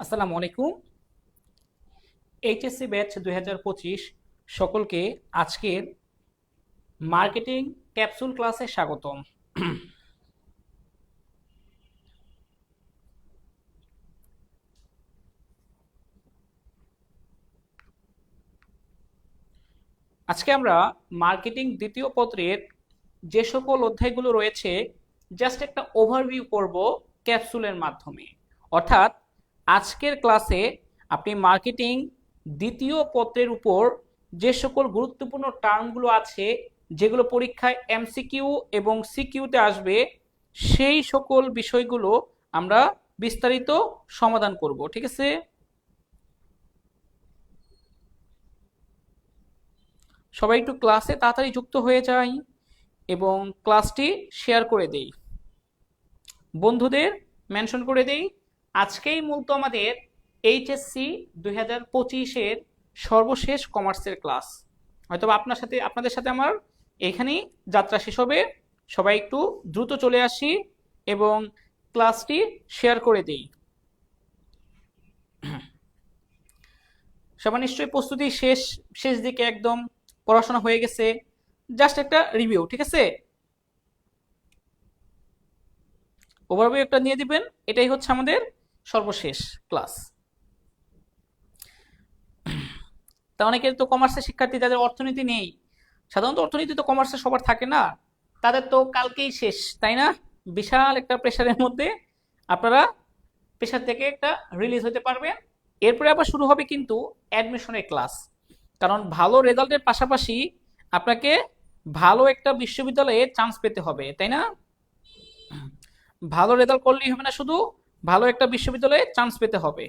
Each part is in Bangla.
আসসালামু আলাইকুম। এইচএসসি ব্যাচ 2025 সকলকে আজকের মার্কেটিং ক্যাপসুল ক্লাসে স্বাগতম। আজকে আমরা মার্কেটিং দ্বিতীয় পত্রের যে সকল অধ্যায়গুলো রয়েছে জাস্ট একটা ওভারভিউ করব ক্যাপসুলের মাধ্যমে। অর্থাৎ আজকের ক্লাসে আপনি মার্কেটিং দ্বিতীয় পত্রের উপর যে সকল গুরুত্বপূর্ণ টার্মগুলো আছে যেগুলো পরীক্ষায় এমসিকিউ এবং সিকিউতে আসবে সেই সকল বিষয়গুলো আমরা বিস্তারিত সমাধান করব। ঠিক আছে, সবাই একটু ক্লাসে তাড়াতাড়ি যুক্ত হয়ে যায় এবং ক্লাসটি শেয়ার করে দেই, বন্ধুদের মেনশন করে দেই। আজকেই মূলত আমাদের এইচএসসি 2025-এর সর্বশেষ কমার্সের ক্লাস। হয়তো আপনাদের সাথে আমার এখানেই যাত্রা শেষ হবে। সবাই একটু দ্রুত চলে আসি এবং ক্লাসটি শেয়ার করে দেই। সবার নিশ্চয়ই প্রস্তুতি শেষ দিকে, একদম পড়াশোনা হয়ে গেছে, জাস্ট একটা রিভিউ। ঠিক আছে, ওভারভিউ একটা নিয়ে দিবেন। এটাই হচ্ছে আমাদের সর্বশেষ ক্লাস। তা অনেকের তো কমার্সের শিক্ষার্থী যাদের অর্থনীতি নেই, সাধারণত অর্থনীতি তো কমার্সে সবার থাকে না, তাদের তো কালকেই শেষ, তাই না? বিশাল একটা প্রেশারের মধ্যে আপনারা প্রেশার থেকে একটা রিলিজ হতে পারবেন। এরপরে আবার শুরু হবে কিন্তু অ্যাডমিশনের ক্লাস, কারণ ভালো রেজাল্টের পাশাপাশি আপনাকে ভালো একটা বিশ্ববিদ্যালয়ে চান্স পেতে হবে, তাই না? ভালো রেজাল্ট করলেই হবে না, শুধু ভালো একটা বিশ্ববিদ্যালয়ে চান্স পেতে হবে।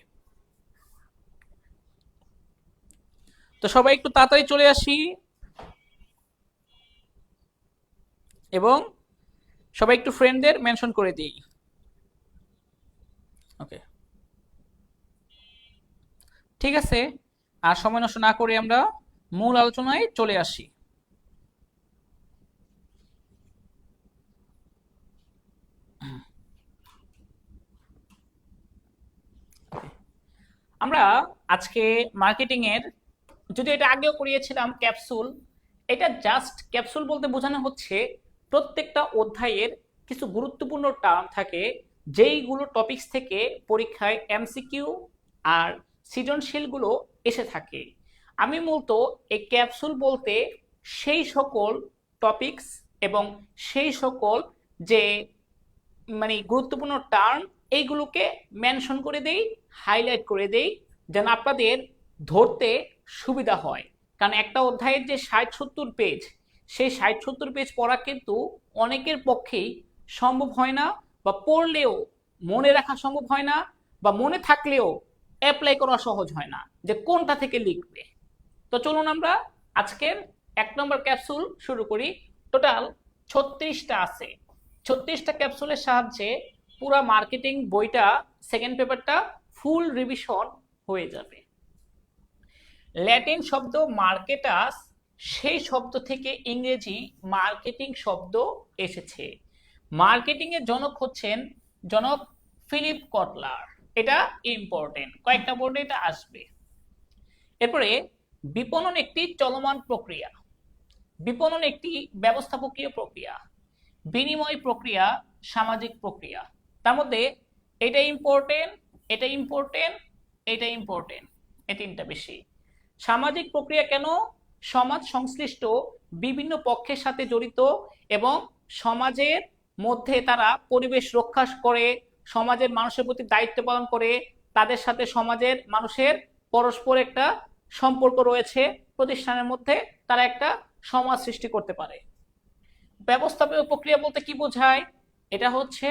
তো সবাই একটু তাড়াতাড়ি চলে আসি এবং সবাই একটু ফ্রেন্ডদের মেনশন করে দিই। ওকে, ঠিক আছে, আর সময় নষ্ট না করে আমরা মূল আলোচনায় চলে আসি। আমরা আজকে মার্কেটিং এর, যদি এটা আগেও করিয়েছিলাম ক্যাপসুল, এটা জাস্ট ক্যাপসুল বলতে বোঝানো হচ্ছে প্রত্যেকটা অধ্যায়ের কিছু গুরুত্বপূর্ণ টার্ম থাকে যেইগুলো টপিকস থেকে পরীক্ষায় এমসিকিউ আর সৃজনশীলগুলো এসে থাকে। আমি মূলত এই ক্যাপসুল বলতে সেই সকল টপিকস এবং সেই সকল যে গুরুত্বপূর্ণ টার্ম এইগুলোকে মেনশন করে দেই, হাইলাইট করে দেই, যেন আপনাদের ধরতে সুবিধা হয়। কারণ একটা অধ্যায়ের যে 60-70 পেজ, সেই 60-70 পেজ পড়া কিন্তু অনেকের পক্ষেই সম্ভব হয় না, বা পড়লেও মনে রাখা সম্ভব হয় না, বা মনে থাকলেও অ্যাপ্লাই করা সহজ হয় না যে কোনটা থেকে লিখবে। তো চলুন আমরা আজকের 1 নম্বর ক্যাপসুল শুরু করি। টোটাল 36টা আছে। 36টা ক্যাপসুলের সাহায্যে পুরো মার্কেটিং বইটা, সেকেন্ড পেপারটা ফুল রিভিশন হয়ে যাবে। ল্যাটিন শব্দ মার্কেটাস, সেই শব্দ থেকে ইংরেজি মার্কেটিং শব্দ এসেছে। মার্কেটিং এর জনক হচ্ছেন জনক ফিলিপ কটলার। এটা ইম্পর্টেন্ট, কয়েকটা বোর্ডে এটা আসবে। এরপরে বিপণন একটি চলমান প্রক্রিয়া, বিপণন একটি ব্যবস্থাপকীয় প্রক্রিয়া, বিনিময় প্রক্রিয়া, সামাজিক প্রক্রিয়া। তার মধ্যে এটা ইম্পর্টেন্ট, এটা ইম্পর্টেন্ট, এটা ইম্পর্টেন্ট, এই তিনটা বেশি। সামাজিক প্রক্রিয়া কেন? সমাজ সংশ্লিষ্ট বিভিন্ন পক্ষের সাথে জড়িত এবং সমাজের মধ্যে তারা পরিবেশ রক্ষা করে, সমাজের মানুষের প্রতি দায়িত্ব পালন করে, তাদের সাথে সমাজের মানুষের পরস্পর একটা সম্পর্ক রয়েছে, প্রতিষ্ঠানের মধ্যে তারা একটা সমাজ সৃষ্টি করতে পারে। ব্যবস্থাপক প্রক্রিয়া বলতে কি বোঝায়? এটা হচ্ছে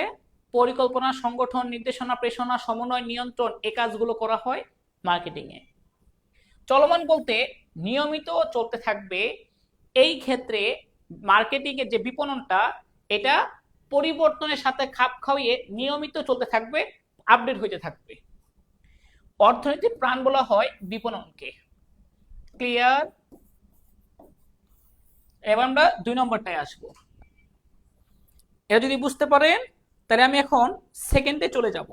পরিকল্পনা, সংগঠন, নির্দেশনা, প্রেষণা, সমন্বয়, নিয়ন্ত্রণ, এই কাজগুলো করা হয় মার্কেটিং এ। চলমান বলতে নিয়মিত চলতে থাকবে। এই ক্ষেত্রে মার্কেটিং এর যে বিপণনটা, এটা পরিবর্তনের সাথে খাপ খাইয়ে নিয়মিত চলতে থাকবে, আপডেট হইতে থাকবে। অর্থনীতির প্রাণ বলা হয় বিপণনকে। ক্লিয়ার? এবার আমরা 2 নম্বরটায় আসবো। এটা যদি বুঝতে পারেন তাহলে আমি এখন সেকেন্ডে চলে যাব।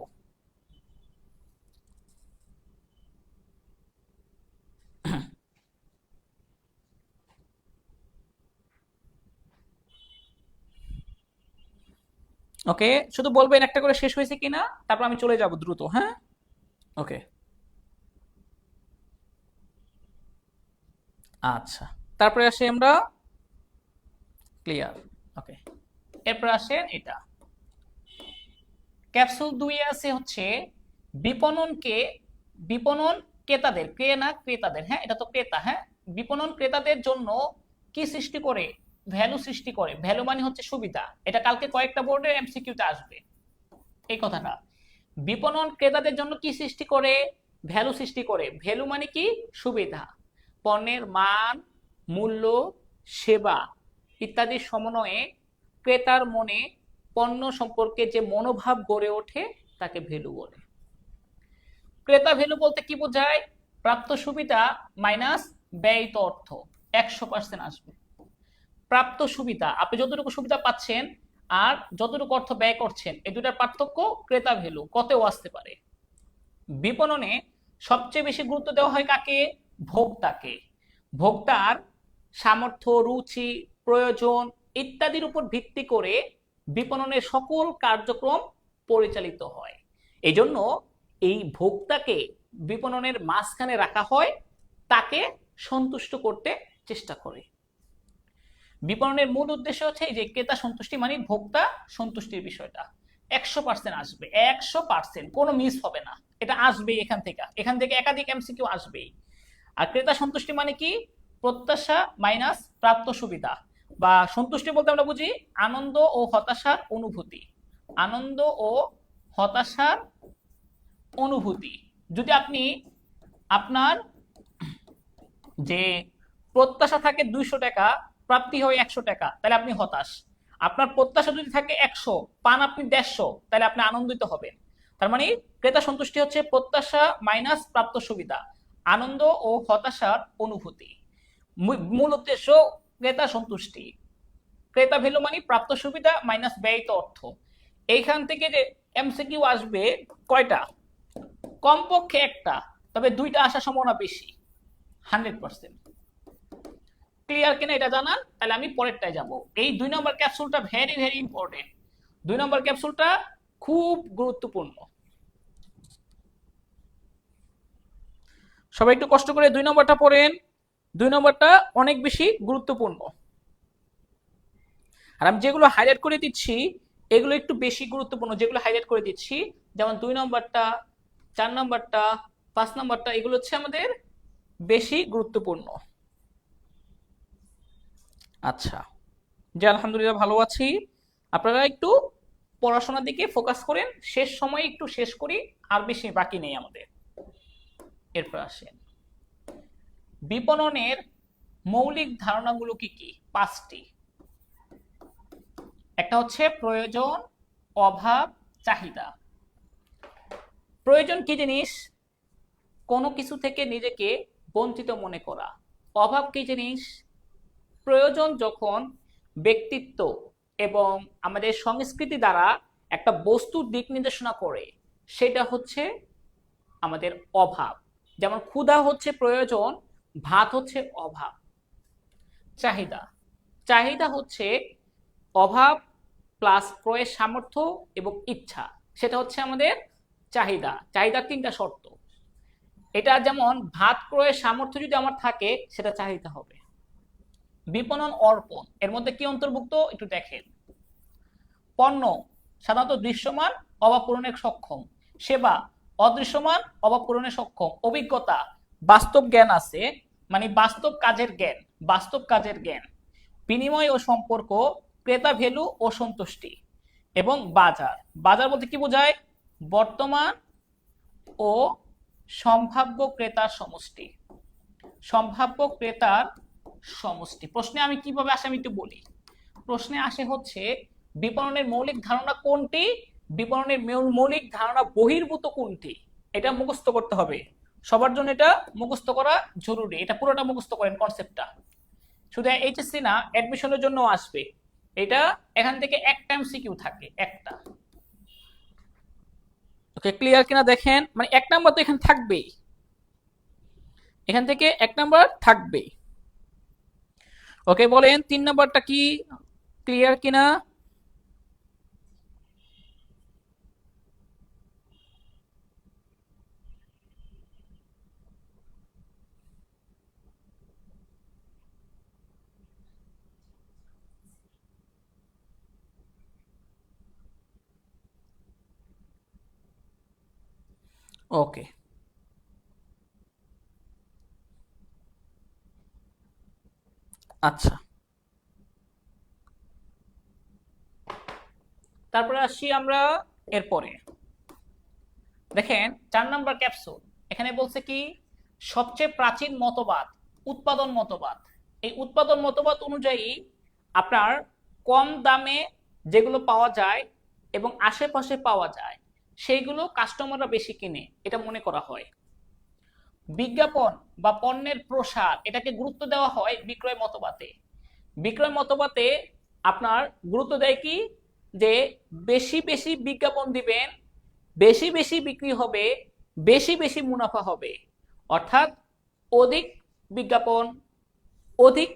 ওকে, শুধু বলবেন একটা করে শেষ হয়েছে কিনা, তারপর আমি চলে যাব দ্রুত। হ্যাঁ, ওকে, আচ্ছা, তারপরে আসি আমরা ক্লিয়ার। ওকে, এরপর আসেন এটা ক্যাপসুল 2 আছে হচ্ছে বিপণনকে, বিপণন ক্রেতাদের, না ক্রেতাদের, হ্যাঁ এটা তো ক্রেতা, হ্যাঁ বিপণন ক্রেতাদের জন্য কি সৃষ্টি করে, ভ্যালু সৃষ্টি করে। ভ্যালু মানে হচ্ছে সুবিধা, এটা কালকে কয়েকটা বোর্ডে এমসিকিউতে আসবে এই কথাটা। বিপণন ক্রেতাদের জন্য কি সৃষ্টি করে, ভ্যালু সৃষ্টি করে। ভ্যালু মানে কি, সুবিধা, পণ্যের মান, মূল্য, সেবা ইত্যাদির সমন্বয়ে ক্রেতার মনে পণ্য সম্পর্কে যে মনোভাব গড়ে ওঠে তাকে ভ্যালু বলে। ক্রেতা ভ্যালু বলতে কি বোঝায়, প্রাপ্ত সুবিধা মাইনাস ব্যয়িত অর্থ 100% আসবে। প্রাপ্ত সুবিধা, আপনি যতটুকু সুবিধা পাচ্ছেন আর যতটুকু অর্থ ব্যয় করছেন, এই দুটার পার্থক্য ক্রেতা ভ্যালু কতেও আসতে পারে। বিপণনে সবচেয়ে বেশি গুরুত্ব দেওয়া হয় কাকে, ভোক্তাকে। ভোক্তার সামর্থ্য, রুচি, প্রয়োজন ইত্যাদির উপর ভিত্তি করে বিপণনের সকল কার্যক্রম পরিচালিত হয়। এজন্য এই ভোক্তাকে বিপণনের মাঝখানে রাখা হয়, তাকে সন্তুষ্ট করতে চেষ্টা করে। বিপণনের মূল উদ্দেশ্য হচ্ছে এই যে ক্রেতা সন্তুষ্টি, মানে ভোক্তা সন্তুষ্টির বিষয়টা 100% আসবে, 100% কোনো মিস হবে না, এটা আসবেই এখান থেকে একাধিক এমসিকিউ আসবেই। আর ক্রেতা সন্তুষ্টি মানে কি, প্রত্যাশা মাইনাস প্রাপ্ত সুবিধা, বা সন্তুষ্টি বলতে আমরা বুঝি আনন্দ ও হতাশার অনুভূতি, আনন্দ ও হতাশার অনুভূতি। যদি আপনি আপনার যে প্রত্যাশা থাকে 200 টাকা, প্রাপ্তি হয় 100 টাকা, তাহলে আপনি হতাশ। আপনার প্রত্যাশা যদি থাকে 100, পান আপনি 150, তাহলে আপনি আনন্দিত হবেন। তার মানে ক্রেতা সন্তুষ্টি হচ্ছে প্রত্যাশা মাইনাস প্রাপ্ত সুবিধা, আনন্দ ও হতাশার অনুভূতি। মূল উদ্দেশ্য ক্রেতা সন্তুষ্টি। ক্রেতা ভ্যালু মানে প্রাপ্ত সুবিধা মাইনাস ব্যয়িত অর্থ। এইখান থেকে যে এমসিকিউ আসবে কয়টা, কমপক্ষে একটা, তবে দুইটা আসার সম্ভাবনা বেশি, 100%। ক্লিয়ার কিনা এটা জানান, তাহলে আমি পরেরটায় যাব। এই 2 নম্বর ক্যাপসুলটা ভেরি ভেরি ইম্পর্টেন্ট, 2 নম্বর ক্যাপসুলটা খুব গুরুত্বপূর্ণ। সবাই একটু কষ্ট করে 2 নম্বরটা পড়েন, 2 নম্বরটা অনেক বেশি গুরুত্বপূর্ণ। আর আমি যেগুলো হাইলাইট করে দিচ্ছি এগুলো একটু বেশি গুরুত্বপূর্ণ, যেগুলো হাইলাইট করে দিচ্ছি, যেমন 2 নম্বরটা, 4 নম্বরটা, 5 নম্বরটা, এগুলো হচ্ছে আমাদের বেশি গুরুত্বপূর্ণ। আচ্ছা, যে আলহামদুলিল্লাহ ভালো আছি। আপনারা একটু পড়াশোনার দিকে ফোকাস করেন, শেষ সময় একটু শেষ করি, আর বেশি বাকি নেই আমাদের। এরপর আসেন বিপণনের মৌলিক ধারণাগুলো কি কি, 5টি। একটা হচ্ছে প্রয়োজন, অভাব, চাহিদা। প্রয়োজন কি জিনিস, কোনো কিছু থেকে নিজেকে বঞ্চিত মনে করা। অভাব কি জিনিস, প্রয়োজন যখন ব্যক্তিত্ব এবং আমাদের সংস্কৃতি দ্বারা একটা বস্তুর দিক নির্দেশনা করে, সেটা হচ্ছে আমাদের অভাব। যেমন ক্ষুধা হচ্ছে প্রয়োজন, ভাত হচ্ছে অভাব। চাহিদা, চাহিদা হচ্ছে অভাব প্লাস ক্রয়ের সামর্থ্য এবং ইচ্ছা, সেটা হচ্ছে আমাদের চাহিদা। চাহিদার 3টা শর্ত। এটা যেমন ভাত ক্রয়ের সামর্থ্য যদি আমার থাকে, সেটা চাহিদা হবে। বিপণন অর্পণ, এর মধ্যে কি অন্তর্ভুক্ত একটু দেখেন। পণ্য সাধারণত দৃশ্যমান, অভাব পূরণে সক্ষম। সেবা অদৃশ্যমান, অভাব পূরণে সক্ষম। অভিজ্ঞতা বাস্তব জ্ঞান আছে, মানে বাস্তব কাজের জ্ঞান, বাস্তব কাজের জ্ঞান। বিনিময় ও সম্পর্ক, ক্রেতা ভ্যালু ও সন্তুষ্টি। এবং বাজার, বাজার বলতে কি বোঝায়, বর্তমান ও সম্ভাব্য ক্রেতার সমষ্টি, সম্ভাব্য ক্রেতার সমষ্টি। প্রশ্নে আমি কিভাবে আসে আমি একটু বলি। প্রশ্নে আসে হচ্ছে বিপণনের মৌলিক ধারণা কোনটি, বিপণনের মৌলিক ধারণা বহির্ভূত কোনটি, এটা মুখস্থ করতে হবে সবার জন্য, এটা মুখস্থ করা জরুরি। এটা পুরোটা মুখস্থ করেন কনসেপ্টটা, শুধু এইচএসসি না অ্যাডমিশনের জন্য আসবে এটা। এখান থেকে একটা এমসিকিউ থাকে, একটা। ওকে, ক্লিয়ার কিনা দেখেন, মানে 1 নাম্বার তো এখানে থাকবেই, এখান থেকে 1 নাম্বার থাকবেই। ওকে, বলেন 3 নাম্বারটা কি, ক্লিয়ার কিনা। ওকে, আচ্ছা, তারপরে আসি আমরা এরপরে। দেখেন 4 নাম্বার ক্যাপসুল, এখানে বলছে কি সবচেয়ে প্রাচীন মতবাদ উৎপাদন মতবাদ। এই উৎপাদন মতবাদ অনুযায়ী আপনার কম দামে যেগুলো পাওয়া যায় এবং আশেপাশে পাওয়া যায় সেইগুলো কাস্টমাররা বেশি কিনে, এটা মনে করা হয়। বিজ্ঞাপন বা পণ্যের প্রসার, এটাকে গুরুত্ব দেওয়া হয় বিক্রয় মতবাদে। বিক্রয় মতবাদে আপনার গুরুত্ব দেয় কি, যে বেশি বেশি বিজ্ঞাপন দিবেন, বেশি বেশি বিক্রি হবে, বেশি বেশি মুনাফা হবে। অর্থাৎ অধিক বিজ্ঞাপন, অধিক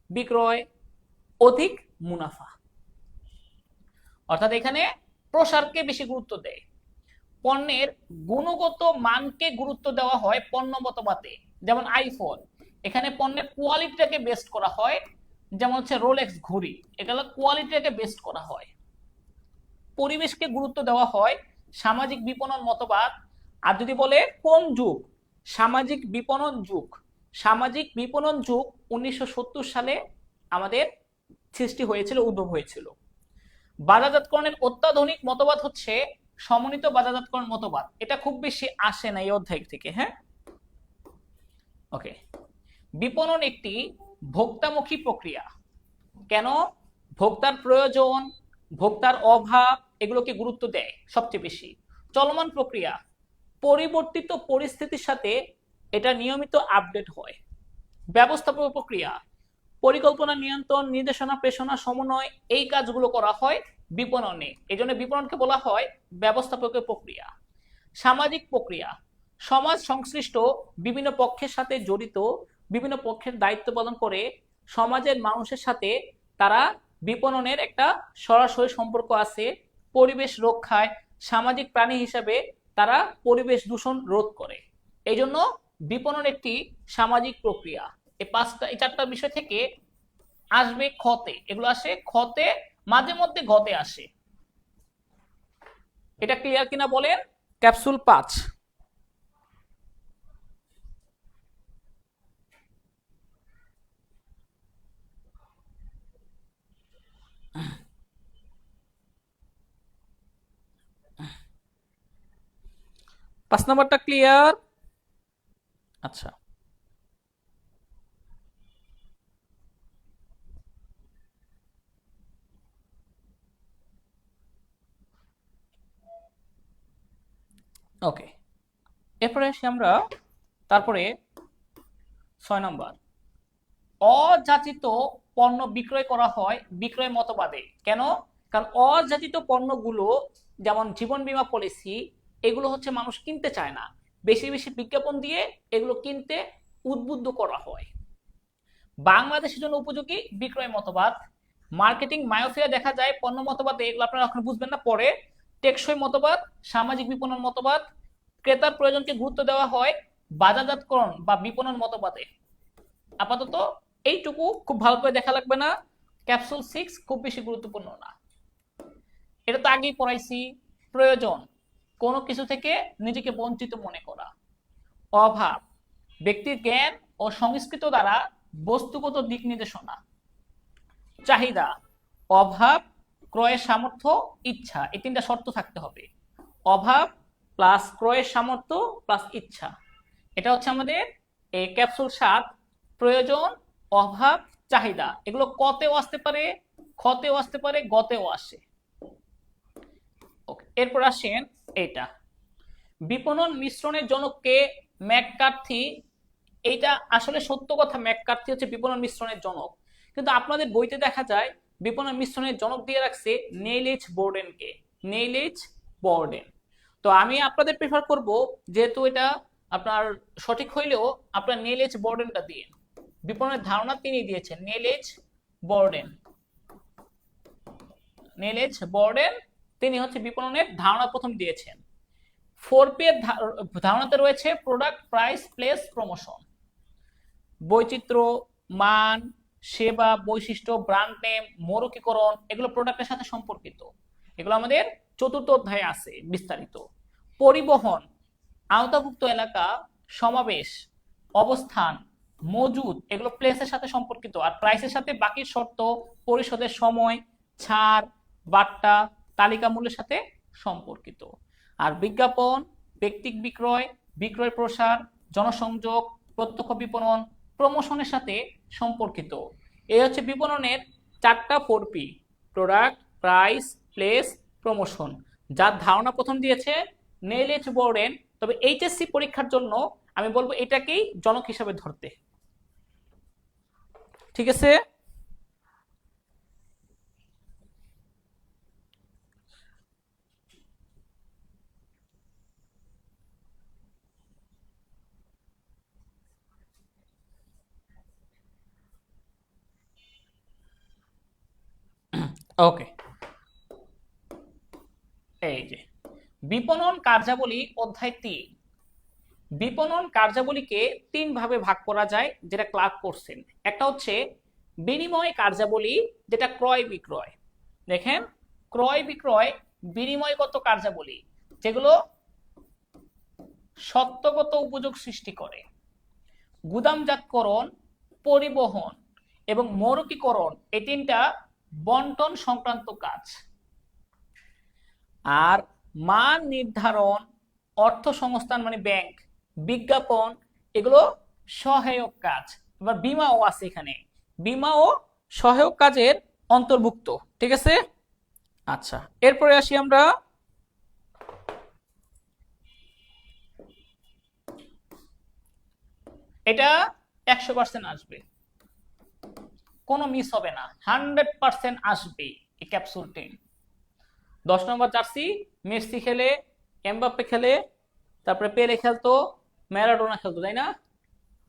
বিক্রয়, অধিক মুনাফা। অর্থাৎ এখানে প্রসারকে বেশি গুরুত্ব দেয়। পণ্যের গুণগত মানকে গুরুত্ব দেওয়া হয় পণ্য মতবাদে। যেমন আইফোন, এখানে পণ্যের কোয়ালিটিটাকে বেস্ট করা হয়। যেমন হচ্ছে রোলেক্স ঘড়ি, এগুলো কোয়ালিটিটাকে বেস্ট করা হয়। পরিবেশকে গুরুত্ব দেওয়া হয় সামাজিক বিপণন মতবাদ। আর যদি বলে কোন যুগ, সামাজিক বিপণন যুগ। সামাজিক বিপণন যুগ 1970 সালে আমাদের সৃষ্টি হয়েছিল, উদ্ভব হয়েছিল। বাজারজাতকরণের অত্যাধুনিক মতবাদ হচ্ছে সমন্বিত বাজারজাতকরণ মতবাদ। এটা খুব বেশি আসে না এই অধ্যায় থেকে। হ্যাঁ, ওকে। বিপণন একটি ভোক্তামুখী প্রক্রিয়া। কেন? ভোক্তার প্রয়োজন, ভোক্তার অভাব, এগুলোকে গুরুত্ব দেয় সবচেয়ে বেশি। চলমান প্রক্রিয়া, পরিবর্তিত পরিস্থিতির সাথে এটা নিয়মিত আপডেট হয়। ব্যবস্থাপক প্রক্রিয়া, পরিকল্পনা, নিয়ন্ত্রণ, নির্দেশনা, প্রেষণা, সমন্বয়, এই কাজগুলো করা হয় বিপণনে। এই জন্য বিপণনকে বলা হয় ব্যবস্থাপকের প্রক্রিয়া। সামাজিক প্রক্রিয়া, সমাজ সংশ্লিষ্ট বিভিন্ন পক্ষের সাথে জড়িত, বিভিন্ন পক্ষের দায়িত্ব পালন করে সমাজের মানুষের সাথে তারা বিপণনের একটা সরাসরি সম্পর্ক আছে। পরিবেশ রক্ষায় সামাজিক প্রাণী হিসাবে তারা পরিবেশ দূষণ রোধ করে। এই জন্য বিপণন একটি সামাজিক প্রক্রিয়া। এই 4টা বিষয় থেকে আসবে খতে, এগুলো আসে খতে, মাঝে মধ্যে গতে আসে। এটা ক্লিয়ার কিনা বলেন? ক্যাপসুল 5। পাঁচ নাম্বারটা ক্লিয়ার? আচ্ছা, ওকে। এরপরে আসি আমরা তারপরে 6 নম্বর, অযাচিত পণ্য বিক্রয় করা হয় বিক্রয় মতবাদে। কেন? কারণ অযাচিত পণ্যগুলো যেমন জীবন বীমা পলিসি, এগুলো হচ্ছে মানুষ কিনতে চায় না, বেশি বেশি বিজ্ঞাপন দিয়ে এগুলো কিনতে উদ্বুদ্ধ করা হয়। বাংলাদেশের জন্য উপযোগী বিক্রয় মতবাদ। মার্কেটিং মায়োফিয়া দেখা যায় পণ্য মতবাদে, এগুলো আপনারা এখন বুঝবেন না পরে। টেকসই মতবাদ, সামাজিক বিপণন মতবাদ। ক্রেতার প্রয়োজনকে গুরুত্ব দেওয়া হয় বাজারজাতকরণ বা বিপণন মতবাদে। আপাতত এইটুকু খুব ভালো করে দেখা লাগবে না। ক্যাপসুল 6 খুব বেশি গুরুত্বপূর্ণ না, এটা তো আগেই পড়াইছি। প্রয়োজন, কোনো কিছু থেকে নিজেকে বঞ্চিত মনে করা। অভাব, ব্যক্তির জ্ঞান ও সংস্কৃত দ্বারা বস্তুগত দিক নির্দেশনা। চাহিদা, অভাব, ক্রয়ের সামর্থ্য, ইচ্ছা, এই 3টা শর্ত থাকতে হবে। অভাব প্লাস ক্রয়ের সামর্থ্য প্লাস ইচ্ছা, এটা হচ্ছে আমাদের এই ক্যাপসুল 7। প্রয়োজন, অভাব, চাহিদা, এগুলো কতেও আসতে পারে, খতেও আসতে পারে, গতেও আসে। এরপর আসেন এইটা, বিপণন মিশ্রণের জনককে ম্যাককার্থি। এইটা আসলে সত্য কথা, ম্যাককার্থি হচ্ছে বিপণন মিশ্রণের জনক, কিন্তু আপনাদের বইতে দেখা যায় বিপণন মিশ্রণের জনক দিয়ে রাখছে নেইল এইচ বোর্ডেনকে, নেইল এইচ বোর্ডেন। তো আমি আপনাদের প্রেফার করব, যেহেতু এটা আপনার সঠিক হইলেও আপনার নেইল এইচ বোর্ডেনটা দিয়ে। বিপণনের ধারণা তিনি দিয়েছেন, নেইল এইচ বোর্ডেন। নেইল এইচ বোর্ডেন তিনি হচ্ছে বিপণনের ধারণা প্রথম দিয়েছেন। 4P এর ধারণাতে রয়েছে প্রোডাক্ট, প্রাইস, প্লেস, প্রমোশন। বৈচিত্র্য, মান, সেবা, বৈশিষ্ট্য, ব্র্যান্ড নেম, মৌলিকীকরণ, এগুলো প্রোডাক্টের সাথে সম্পর্কিত। এগুলো আমাদের 4র্থ অধ্যায়ে আছে বিস্তারিত। পরিবহন, আওতাভুক্ত এলাকা, সমাবেশ, অবস্থান, মজুদ, এগুলো প্লেসের সাথে সম্পর্কিত। আর প্রাইসের সাথে বাকি শর্ত, পরিশোধের সময়, ছাড়, বাট্টা, তালিকা মূল্যের সাথে সম্পর্কিত। আর বিজ্ঞাপন, ব্যক্তিক বিক্রয়, বিক্রয় প্রসার, জনসংযোগ, প্রত্যক্ষ বিপণন, প্রমোশনের সাথে সম্পর্কিত। এই হচ্ছে বিপণনের 4টা 4P: product, price, place, promotion. যার ধারণা প্রথম দিয়েছে নেল এইচ বোর্ডেন, তবে এইচএসসি পরীক্ষার জন্য আমি বলবো এটাকেই জনক হিসাবে ধরতে। ঠিক আছে? ওকে, এই যে বিপণন কার্যাবলী অধ্যায় 3। বিপণন কার্যাবলীকে 3 ভাবে ভাগ করা যায়, যেটা ক্লার্ক করছেন। একটা হচ্ছে বিনিময় কার্যাবলী, যেটা ক্রয় বিক্রয়। দেখেন, ক্রয় বিক্রয় বিনিময়গত কার্যাবলী, যেগুলো সত্যগত উপযোগ সৃষ্টি করে। গুদামজাতকরণ, পরিবহন এবং মৌলিকীকরণ, এই 3টা বন্টন সংক্রান্ত কাজ। আর মান নির্ধারণ, অর্থ সংস্থান মানে ব্যাংক, বিজ্ঞাপন, এগুলো সহায়ক কাজ। এবার বীমাও আছে এখানে, বীমাও সহায়ক কাজের অন্তর্ভুক্ত। ঠিক আছে? আচ্ছা, এরপরে আসি আমরা এটা 100% আসবে, কোনো মিস হবে না, 100% আসবে এই ক্যাপসুল 10। 10 নম্বর জার্সি মেসি খেলে, এমবাপ্পে খেলে, তারপরে পেলে খেলতো, ম্যারাডোনা খেলতো, তাই না?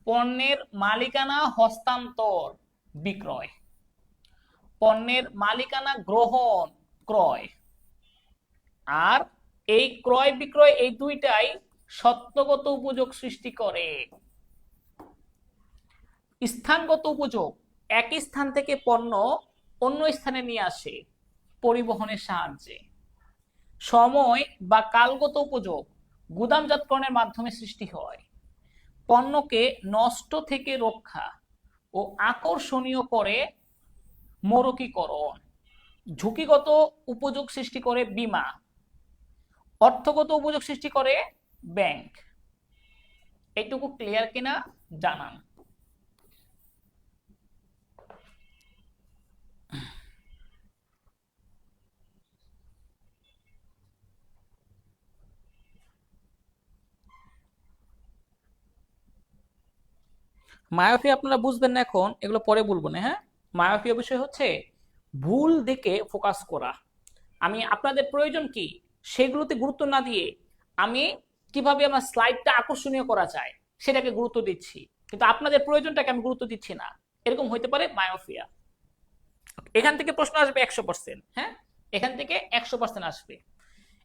পণ্যের মালিকানা হস্তান্তর বিক্রয়, পণ্যের মালিকানা গ্রহণ ক্রয়। আর এই ক্রয় বিক্রয় এই দুইটাই সত্যগত উপযোগ সৃষ্টি করে। স্থানগত উপযোগ, একই স্থান থেকে পণ্য অন্য স্থানে নিয়ে আসে পরিবহনের সাহায্যে। সময় বা কালগত উপযোগ গুদামজাতকরণের মাধ্যমে সৃষ্টি হয়। পণ্যকে নষ্ট থেকে রক্ষা ও আকর্ষণীয় করে মোড়কীকরণ। ঝুঁকিগত উপযোগ সৃষ্টি করে বীমা। অর্থগত উপযোগ সৃষ্টি করে ব্যাংক। এইটুকু ক্লিয়ার কিনা জানান। মায়োপিয়া আপনারা বুঝবেন না এখন, এগুলো পরে বলবো না। হ্যাঁ, মায়োপিয়া বিষয় হচ্ছে ভুল দিকে ফোকাস করা। আমি আপনাদের প্রয়োজন কি সেগুলোতে গুরুত্ব না দিয়ে আমি কিভাবে আমার স্লাইডটা আকর্ষণীয় করা যায় সেটাকে গুরুত্ব দিচ্ছি, কিন্তু আপনাদের প্রয়োজনটাকে আমি গুরুত্ব দিচ্ছি না। এরকম হইতে পারে মায়োপিয়া। এখান থেকে প্রশ্ন আসবে 100%। হ্যাঁ, এখান থেকে 100% আসবে,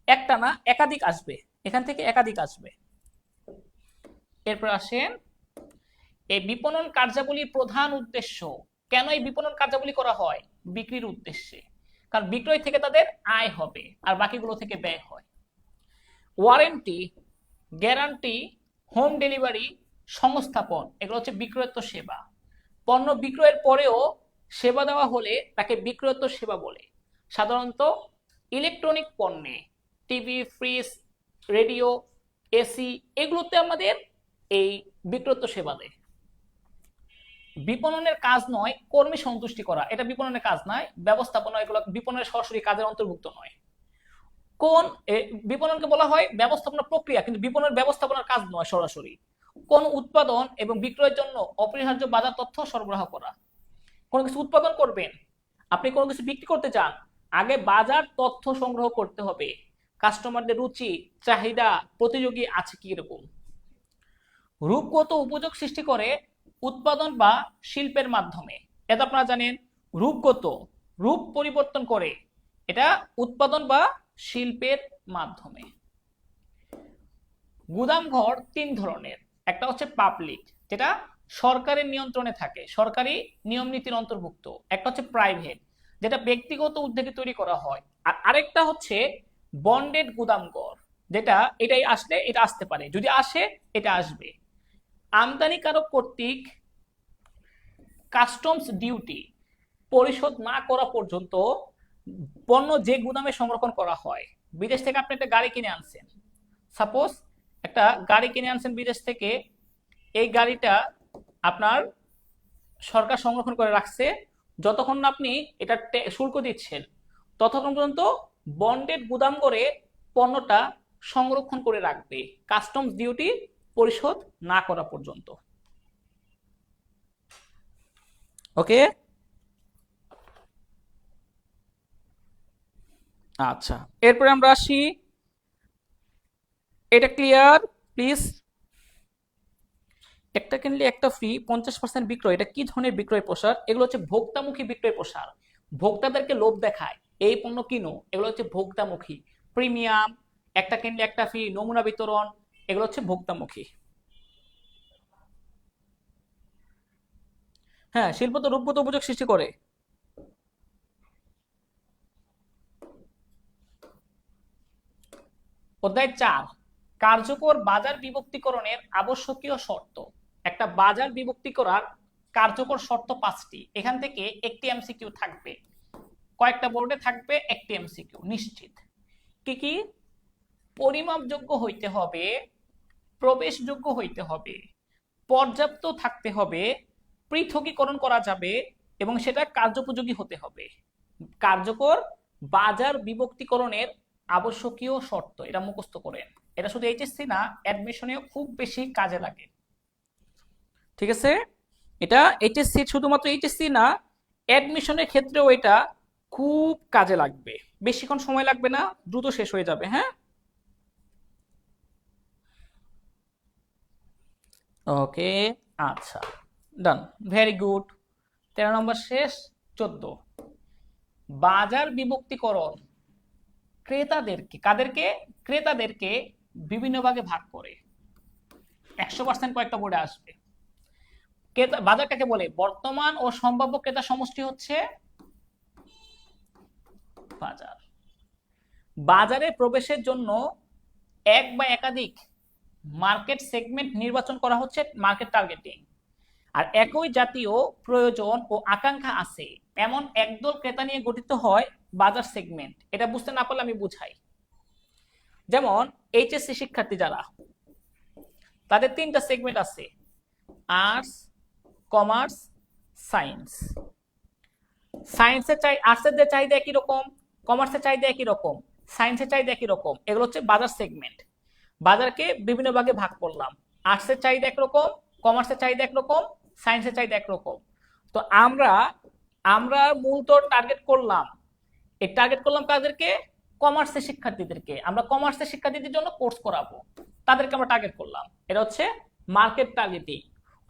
একটা না একাধিক আসবে, এখান থেকে একাধিক আসবে। এরপর আসেন এই বিপণন কার্যাবলীর প্রধান উদ্দেশ্য। কেন এই বিপণন কার্যাবলী করা হয়? বিক্রির উদ্দেশ্যে, কারণ বিক্রয় থেকে তাদের আয় হবে আর বাকিগুলো থেকে ব্যয় হয়। ওয়ারেন্টি, গ্যারান্টি, হোম ডেলিভারি, সংস্থাপন, এগুলো হচ্ছে বিক্রয়োত্তর সেবা। পণ্য বিক্রয়ের পরেও সেবা দেওয়া হলে তাকে বিক্রয়োত্তর সেবা বলে। সাধারণত ইলেকট্রনিক পণ্যে, টিভি, ফ্রিজ, রেডিও, এসি, এগুলোতে আমাদের এই বিক্রয়োত্তর সেবা দেয়। বিপণনের কাজ নয় কর্মী সন্তুষ্টি করা, এটা বিপণনের কাজ নয়। ব্যবস্থাপনা, এগুলো বিপণনের সরাসরি কাজের অন্তর্ভুক্ত নয়। কোন বিপণনকে বলা হয় ব্যবস্থাপনা প্রক্রিয়া, কিন্তু বিপণনের ব্যবস্থাপনার কাজ নয় সরাসরি। কোন উৎপাদন এবং বিক্রয়ের জন্য অপরিহার্য বাজার তথ্য সরবরাহ করা। কোনো কিছু উৎপাদন করবেন, আপনি কোনো কিছু বিক্রি করতে চান, আগে বাজার তথ্য সংগ্রহ করতে হবে, কাস্টমারদের রুচি, চাহিদা, প্রতিযোগী আছে কি রকম। রূপগত উপযোগ সৃষ্টি করে উৎপাদন বা শিল্পের মাধ্যমে। এটা আপনারা জানেন, রূপগত, রূপ পরিবর্তন করে, এটা উৎপাদন বা শিল্পের মাধ্যমে। গুদামঘর 3 ধরনের। একটা হচ্ছে পাবলিক, যেটা সরকারের নিয়ন্ত্রণে থাকে, সরকারি নিয়ম নীতির অন্তর্ভুক্ত। একটা হচ্ছে প্রাইভেট, যেটা ব্যক্তিগত উদ্যোগে তৈরি করা হয়। আর আরেকটা হচ্ছে বন্ডেড গুদামঘর, যেটা এটাই আসলে এটা আসতে পারে, যদি আসে এটা আসবে। আমদানিকারক কর্তৃক কাস্টমস ডিউটি পরিশোধ না করা পর্যন্ত পণ্য যে গুদামে সংরক্ষণ করা হয়। বিদেশ থেকে আপনি একটা গাড়ি কিনে আনছেন, সাপোজ একটা গাড়ি কিনে আনছেন বিদেশ থেকে, এই গাড়িটা আপনার সরকার সংরক্ষণ করে রাখছে, যতক্ষণ না আপনি এটা শুল্ক দিচ্ছেন ততক্ষণ পর্যন্ত বন্ডেড গুদাম করে পণ্যটা সংরক্ষণ করে রাখবে কাস্টমস ডিউটি পরিশোধ না করা পর্যন্ত। ওকে, আচ্ছা এরপরে আমরা আসি, এটা ক্লিয়ার প্লিজ? একটা কিনলে একটা ফ্রি, 50% বিক্রয়, এটা কি ধরনের বিক্রয় প্রসার? এগুলো হচ্ছে ভোক্তামুখী বিক্রয় প্রসার, ভোক্তাদেরকে লোভ দেখায় এই পণ্য কিনো, এগুলো হচ্ছে ভোক্তামুখী। প্রিমিয়াম, একটা কিনলে একটা ফ্রি, নমুনা বিতরণ, এগুলো হচ্ছে ভোক্তামুখী। হ্যাঁ, শিল্প তো রূপগত উপযোগ সৃষ্টি করে। অধ্যায় 4, কার্যকর বাজার বিভক্তিকরণের আবশ্যকীয় শর্ত। একটা বাজার বিভক্তি করার কার্যকর শর্ত 5টি, এখান থেকে একটি এমসিকিউ থাকবে, কয়েকটা বোর্ডে থাকবে একটি এমসিকিউ নিশ্চিত। কি কি? পরিমাপযোগ্য হইতে হবে, প্রবেশযোগ্য হইতে হবে, পর্যাপ্ত থাকতে হবে, পৃথকীকরণ করা যাবে এবং সেটা কার্যোপযোগী হতে হবে। কার্যকর বাজার বিভক্তিকরণের আবশ্যকীয় শর্ত, এটা মুখস্থ করেন। এটা শুধু এইচএসসি না, অ্যাডমিশনেও খুব বেশি কাজে লাগে। ঠিক আছে, এটা এইচএসসি, শুধুমাত্র এইচএসসি না, অ্যাডমিশনের ক্ষেত্রেও এটা খুব কাজে লাগবে। বেশিক্ষণ সময় লাগবে না, দ্রুত শেষ হয়ে যাবে। হ্যাঁ, ওকে, আচ্ছা ডান, ভেরি গুড। 13 নম্বর শেষ। 14, বাজার বিভক্তিকরণ ক্রেতাদেরকে, কাদেরকে? ক্রেতাদেরকে বিভিন্ন ভাগে ভাগ করে। 100% কয়েকটা বোর্ডে আসবে। ক্রেতা বাজার কাকে বলে? বর্তমান ও সম্ভাব্য ক্রেতা সমষ্টি হচ্ছে বাজার। বাজারে প্রবেশের জন্য এক বা একাধিক মার্কেট সেগমেন্ট নির্বাচন করা হচ্ছে মার্কেট টার্গেটিং। আর একই জাতীয় প্রয়োজন ও আকাঙ্ক্ষা আছে এমন একদল ক্রেতা নিয়ে গঠিত হয় বাজার সেগমেন্ট। এটা বুঝতে না পারলে আমি বুঝাই। যেমন এইচএসসি শিক্ষার্থী যারা, তাদের 3টা সেগমেন্ট আছে, আর্টস, কমার্স, সায়েন্স। সায়েন্সের আর্টসের চাহিদা একই রকম, কমার্সের চাহিদা একই রকম, সায়েন্সের চাহিদা একই রকম। এগুলো হচ্ছে বাজার সেগমেন্ট। বাজারকে বিভিন্ন ভাগে ভাগ করলাম, আর্টসের চাহিদা একরকম, কমার্সের চাহিদা একরকম, সায়েন্সের চাহিদা একরকম। তো আমরা আমরা মূলত টার্গেট করলাম, এই টার্গেট করলাম কাদেরকে? কমার্সের শিক্ষার্থীদেরকে। আমরা কমার্সের শিক্ষার্থীদের জন্য কোর্স করাবো, তাদেরকে আমরা টার্গেট করলাম। এটা হচ্ছে মার্কেট টার্গেটিং,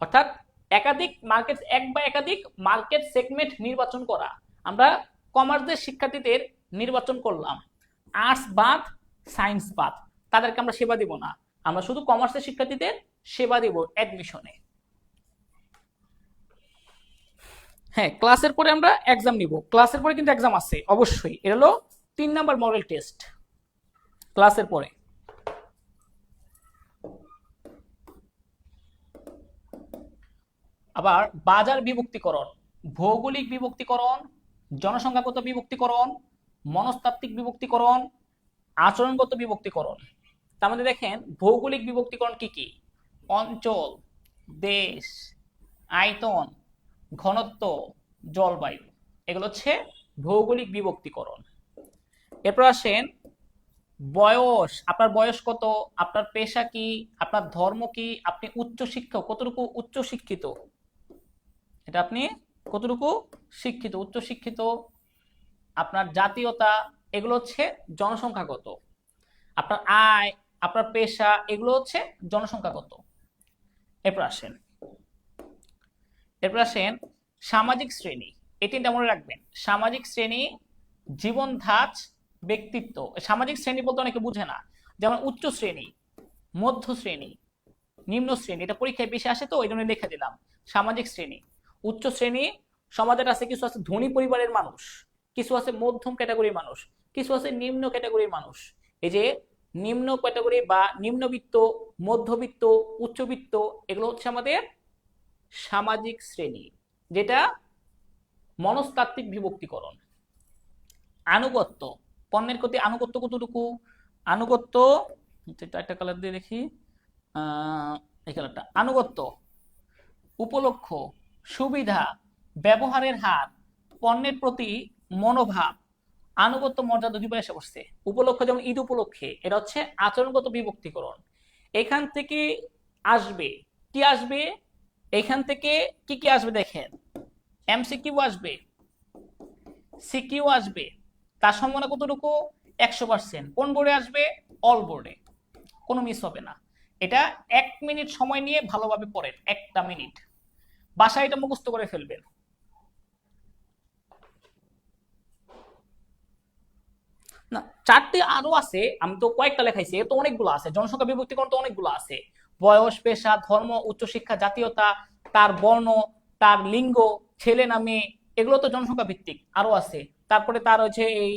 অর্থাৎ একাধিক মার্কেট, এক বা একাধিক মার্কেট সেগমেন্ট নির্বাচন করা। আমরা কমার্সের শিক্ষার্থীদের নির্বাচন করলাম, আর্টস বাদ, সায়েন্স বাদ, তাদেরকে আমরা সেবা দিব না, আমরা শুধু কমার্সের শিক্ষার্থীদের সেবা দিব অ্যাডমিশনে। হ্যাঁ, ক্লাসের পরে আমরা এক্সাম নিব, ক্লাসের পরে কিন্তু এক্সাম আছে অবশ্যই। এটা হলো 3 নাম্বার মডেল টেস্ট ক্লাসের পরে। আবার বাজার বিভক্তিকরণ, ভৌগোলিক বিভক্তিকরণ, জনসংখ্যাগত বিভক্তিকরণ, মনস্তাত্ত্বিক বিভক্তিকরণ, আচরণগত বিভক্তিকরণ। তার মধ্যে দেখেন ভৌগোলিক বিভক্তিকরণ কি কি? অঞ্চল, দেশ, আয়তন, ঘনত্ব, জলবায়ু, এগুলো হচ্ছে ভৌগোলিক বিভক্তিকরণ। এরপর আসেন বয়স, আপনার বয়স কত, আপনার পেশা কি, আপনার ধর্ম কি, আপনি উচ্চশিক্ষিত, কতটুকু উচ্চশিক্ষিত, এটা আপনি কতটুকু শিক্ষিত, উচ্চশিক্ষিত, আপনার জাতীয়তা, এগুলো হচ্ছে জনসংখ্যাগত। আপনার আয়, আপনার পেশা, এগুলো হচ্ছে জনসংখ্যাগত। এরপর আসেন সামাজিক শ্রেণী। এই 3টা মনে রাখবেন, সামাজিক শ্রেণী, জীবন ধাঁচ, ব্যক্তিত্ব। সামাজিক শ্রেণী বলতে অনেকে বুঝে না, যেমন উচ্চ শ্রেণী, মধ্য শ্রেণী, নিম্ন শ্রেণী, এটা পরীক্ষায় বেশি আসে তো ওই জন্য লিখে দিলাম সামাজিক শ্রেণী। উচ্চ শ্রেণী সমাজের আছে, কিছু আছে ধনী পরিবারের মানুষ, কিছু আছে মধ্যম ক্যাটাগরির মানুষ, কিছু আছে নিম্ন ক্যাটাগরির মানুষ। এই যে নিম্ন ক্যাটাগরি বা নিম্নবিত্ত, মধ্যবিত্ত, উচ্চবিত্ত, এগুলো হচ্ছে আমাদের সামাজিক শ্রেণী, যেটা মনস্তাত্ত্বিক বিভক্তিকরণ। আনুগত্য, পণ্যের প্রতি আনুগত্য কতটুকু? আনুগত্য, একটা কালার দিয়ে দেখি, এই কালারটা। আনুগত্য, উপলক্ষ, সুবিধা, ব্যবহারের হার, পণ্যের প্রতি মনোভাব, আনুগত্য, মর্যাদা দুইবার এসে বসছে। উপলক্ষ যেমন ঈদ উপলক্ষে, এটা হচ্ছে আচরণগত বিভক্তিকরণ। এখান থেকে আসবে কি আসবে? এখান থেকে কি কি আসবে দেখেন, এমসিকিউ আসবে, সিকিউ আসবে। তার সম্ভাবনা কতটুকু? 100%। কোন বোর্ডে আসবে? অল বোর্ডে, কোনো মিস হবে না। এটা 1 মিনিট সময় নিয়ে ভালোভাবে পড়েন, 1টা মিনিট, বাসায় এটা মুখস্থ করে ফেলবেন। না, 4টি আরো আছে, আমি তো কয়েকটা লেখাইছি, এ তো অনেকগুলো আছে। জনসংখ্যা বিভক্তিকরণ তো অনেকগুলো আছে। বয়স, পেশা, ধর্ম, উচ্চশিক্ষা, জাতীয়তা, তার বর্ণ, তার লিঙ্গ, ছেলে না মেয়ে, এগুলো তো জনসংখ্যা ভিত্তিক। আরো আছে। তারপরে তার হচ্ছে এই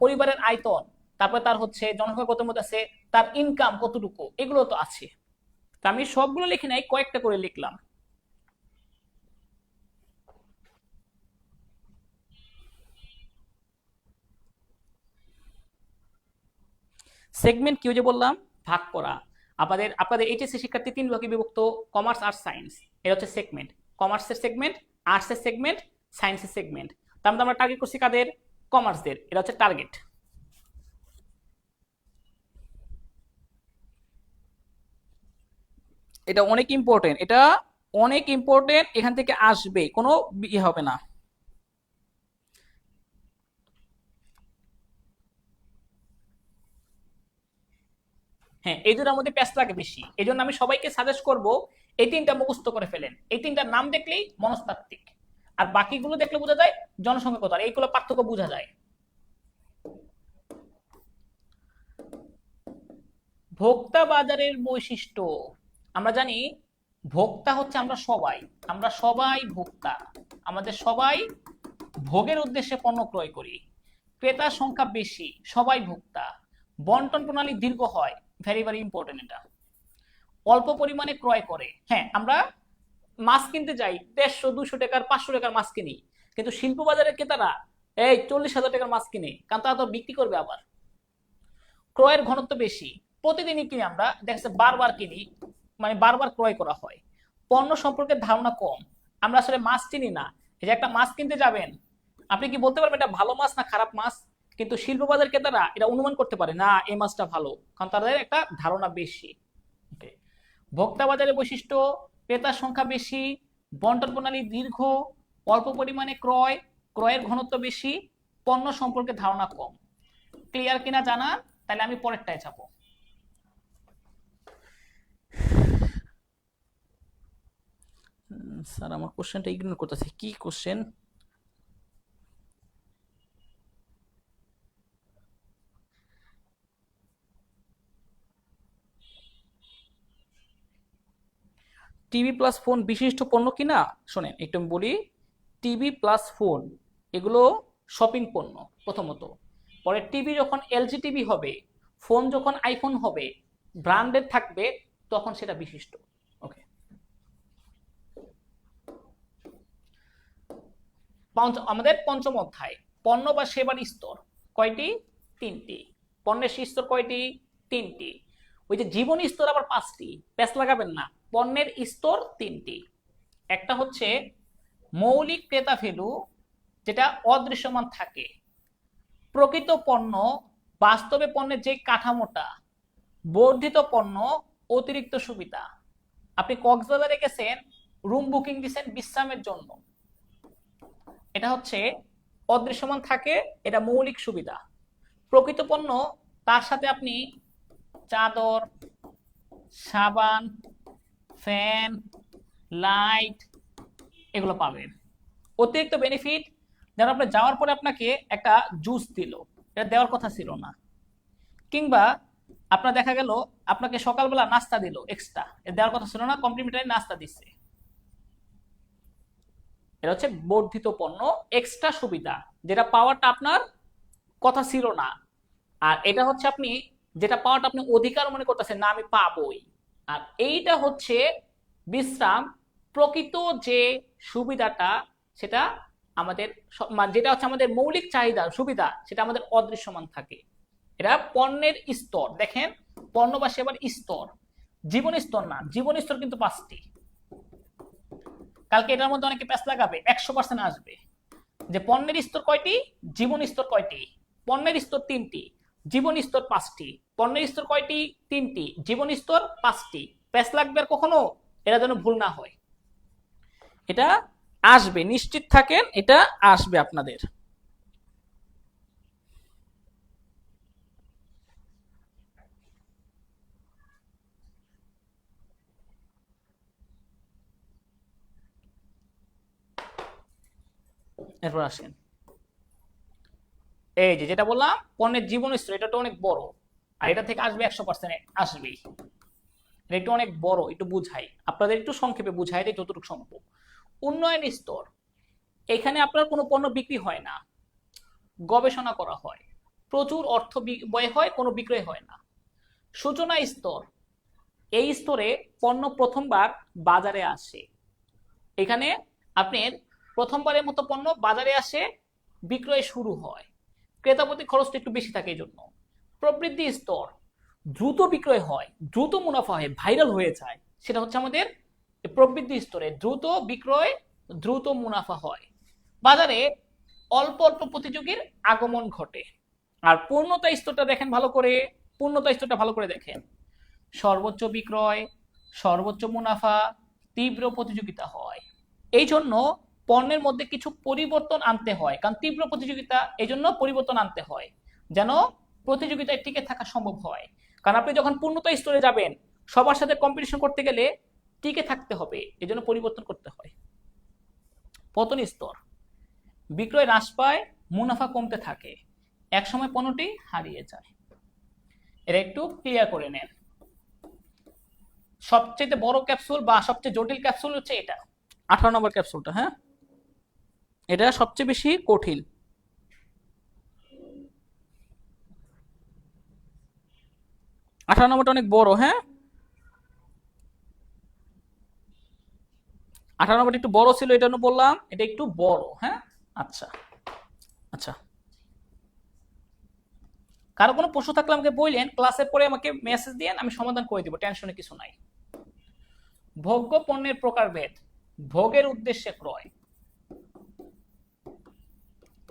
পরিবারের আয়তন, তারপরে তার হচ্ছে জনসংখ্যা কত মধ্যে আছে, তার ইনকাম কতটুকু, এগুলো তো আছে। তা আমি সবগুলো লিখি নাই, কয়েকটা করে লিখলাম। সেগমেন্ট কি যে বললাম, ভাগ করা। আপনাদের আপনাদের এইচএসসি শিক্ষার্থী 3 ভাগে বিভক্ত, কমার্স, আর্টস, সায়েন্স। এটা হচ্ছে সেগমেন্ট। কমার্সের সেগমেন্ট, আর্টসের সেগমেন্ট, সায়েন্সের সেগমেন্ট। তার মধ্যে আমরা টার্গেট করছি কাদের? কমার্সদের। এটা হচ্ছে টার্গেট। এটা অনেক ইম্পর্টেন্ট, এটা অনেক ইম্পর্টেন্ট, এখান থেকে আসবে, কোনো ইয়ে হবে না। হ্যাঁ, এই দুটার মধ্যে প্যাচ লাগে বেশি। এই জন্য আমি সবাইকে সাজেস্ট করব এই 3টা মুখস্থ করে ফেলেন। এই 3টার নাম দেখলেই মনস্তাত্ত্বিক, আর বাকিগুলো দেখলে বোঝা যায় জনসংখ্যা কত, আর এইগুলো পার্থক্য বোঝা যায়। ভোক্তা বাজারের বৈশিষ্ট্য। আমরা জানি ভোক্তা হচ্ছে আমরা সবাই, আমরা সবাই ভোক্তা। আমাদের সবাই ভোগের উদ্দেশ্যে পণ্য ক্রয় করি। ক্রেতার সংখ্যা বেশি, সবাই ভোক্তা। বন্টন প্রণালী দীর্ঘ হয়, ভেরি ভেরি ইম্পর্টেন্ট এটা। অল্প পরিমাণে ক্রয় করে। হ্যাঁ, আমরা মাছ কিনতে যাই 150, 200 টাকার, 500 টাকার মাছ কিনি, কিন্তু শিল্প বাজারের ক্রেতারা এই 40,000 টাকার মাছ কিনে, কারণ তারা তো বিক্রি করবে আবার। ক্রয়ের ঘনত্ব বেশি, প্রতিদিনই কিনি, আমরা দেখছে বারবার কিনি, মানে বারবার ক্রয় করা হয়। পণ্য সম্পর্কে ধারণা কম, আমরা আসলে মাছ চিনি না। এই যে একটা মাছ কিনতে যাবেন, আপনি কি বলতে পারবেন এটা ভালো মাছ না খারাপ মাছ? কিন্তু শিল্প বাজার ক্রেতারা এটা অনুমান করতে পারে না এই মাছটা ভালো, কারণ তাদের একটা ধারণা বেশি। ভোক্তা বাজারের বৈশিষ্ট্য, ক্রেতার সংখ্যা বেশি, বন্টন প্রণালী দীর্ঘ, অল্প পরিমাণে ক্রয়, ক্রয়ের ঘনত্ব বেশি, পণ্য সম্পর্কে ধারণা কম। ক্লিয়ার কিনা জানা? তাহলে আমি পরেরটায় যাব। স্যার আমার কোশ্চেনটা ইগনোর করতেছে, কি কোশ্চেন? টিভি প্লাস ফোন বিশিষ্ট পণ্য কিনা? শোনেন একটু আমি বলি। টিভি প্লাস ফোন এগুলো শপিং পণ্য প্রথমত। পরে টিভি যখন এলজি টিভি হবে, ফোন যখন আইফোন হবে, ব্র্যান্ডেড থাকবে, তখন সেটা বিশিষ্ট। ওকে, আমাদের পঞ্চম অধ্যায়, পণ্য বা সেবার স্তর কয়টি? 3টি। পণ্যের স্তর কয়টি? 3টি। ওই যে জীবন স্তর আবার 5টি, প্যাচ লাগাবেন না। পণ্যের স্তর 3টি। একটা হচ্ছে মৌলিক ক্রেতা ভ্যালু, যেটা অদৃশ্যমান থাকে। প্রকৃত পণ্য, বাস্তবে পণ্যের যে কাঠামোটা। বর্ধিত পণ্য, অতিরিক্ত সুবিধা। আপনি কক্সবাজারে গেছেন, রুম বুকিং দিচ্ছেন বিশ্রামের জন্য, এটা হচ্ছে অদৃশ্যমান থাকে, এটা মৌলিক সুবিধা। প্রকৃত পণ্য, তার সাথে আপনি চাদর, সাবান, ফ্যান, লাইট, এগুলো পাবেন। অতিরিক্ত বেনিফিট, যেন আপনি যাওয়ার পরে আপনাকে একটা জুস দিল, এটা দেওয়ার কথা ছিল না। কিংবা আপনার দেখা গেল আপনাকে সকালবেলা নাস্তা দিল এক্সট্রা, এটা দেওয়ার কথা ছিল না, কমপ্লিমেন্টারি নাস্তা দিচ্ছে। এটা হচ্ছে বর্ধিত পণ্য, এক্সট্রা সুবিধা, যেটা পাওয়ারটা আপনার কথা ছিল না। আর এটা হচ্ছে আপনি যেটা পাওয়াটা আপনি অধিকার মনে করতেছেন, না আমি পাবোই। আর এইটা হচ্ছে বিশ্রাম, প্রকৃত যে সুবিধাটা সেটা আমাদের যেটা হচ্ছে আমাদের মৌলিক চাহিদা সুবিধা, সেটা আমাদের অদৃশ্যমান থাকে। এটা পণ্যের স্তর, দেখেন পণ্য বা সেবার স্তর, জীবন স্তর না, জীবন স্তর কিন্তু 5টি। কালকে এটার মধ্যে অনেকে প্যাচ লাগাবে, 100% আসবে যে পণ্যের স্তর কয়টি, জীবন স্তর কয়টি। পণ্যের স্তর 3টি, জীবন স্তর 5টি। পণ্যের স্তর কয়টি, 3টি, জীবন স্তর 5টি। প্যাচ লাগবে আর কখনো, এটা যেন ভুল না হয়। এটা আসবে, নিশ্চিত থাকেন, এটা আসবে আপনাদের। এরপর আসেন এই যে যেটা বললাম পণ্যের জীবন স্তর, এটা তো অনেক বড়, আর এটা থেকে আসবে 100% আসবেই। এটা একটু অনেক বড়, একটু বুঝাই আপনাদের, একটু সংক্ষেপে বুঝাই দেয় যতটুকু সম্ভব। উন্নয়ন স্তর, এখানে আপনার কোনো পণ্য বিক্রি হয় না, গবেষণা করা হয়, প্রচুর অর্থ ব্যয় হয়, কোনো বিক্রয় হয় না। সূচনা স্তর, এই স্তরে পণ্য প্রথমবার বাজারে আসে, এখানে আপনার প্রথমবারের মতো পণ্য বাজারে আসে, বিক্রয় শুরু হয়, ক্রেতাপতি খরচটা একটু বেশি থাকে এই জন্য। প্রবৃদ্ধি স্তর, দ্রুত বিক্রয় হয়, দ্রুত মুনাফা হয়, ভাইরাল হয়ে যায়, সেটা হচ্ছে আমাদের প্রবৃদ্ধি স্তরে দ্রুত বিক্রয়, দ্রুত মুনাফা হয়, বাজারে অল্প অল্প প্রতিযোগীর আগমন ঘটে। আর পূর্ণতা স্তরটা দেখেন ভালো করে, পূর্ণতা স্তরটা ভালো করে দেখেন, সর্বোচ্চ বিক্রয়, সর্বোচ্চ মুনাফা, তীব্র প্রতিযোগিতা হয়। এই জন্য পণ্যের মধ্যে কিছু পরিবর্তন আনতে হয়, কারণ তীব্র প্রতিযোগিতা, এই জন্য পরিবর্তন আনতে হয় যেন প্রতিযোগিতায় টিকে থাকা সম্ভব হয়। কারণ আপনি যখন পূর্ণতা স্তরে যাবেন, সবার সাথে কম্পিটিশন করতে গেলে টিকে থাকতে হবে, এই জন্য পরিবর্তন করতে হয়। পতন স্তর, বিক্রয় হ্রাস পায়, মুনাফা কমতে থাকে, একসময় পণ্যটি হারিয়ে যায়। এটা একটু ক্লিয়ার করে নেন। সবচেয়ে বড় ক্যাপসুল বা সবচেয়ে জটিল ক্যাপসুল হচ্ছে এটা, 18 নম্বর ক্যাপসুলটা। হ্যাঁ, এটা সবচেয়ে বেশি কঠিন। 18 নম্বরটা অনেক বড়। হ্যাঁ, 18 নম্বরটা একটু বড় ছিল, এটা বললাম এটা একটু বড়। হ্যাঁ, আচ্ছা আচ্ছা, কারো কোনো প্রশ্ন থাকলে আমাকে বললেন, ক্লাসের পরে আমাকে মেসেজ দিয়েন, আমি সমাধান করে দিব, টেনশনে কিছু নাই। ভোগ্য পণ্যের প্রকারভেদ, ভোগের উদ্দেশ্যে ক্রয়,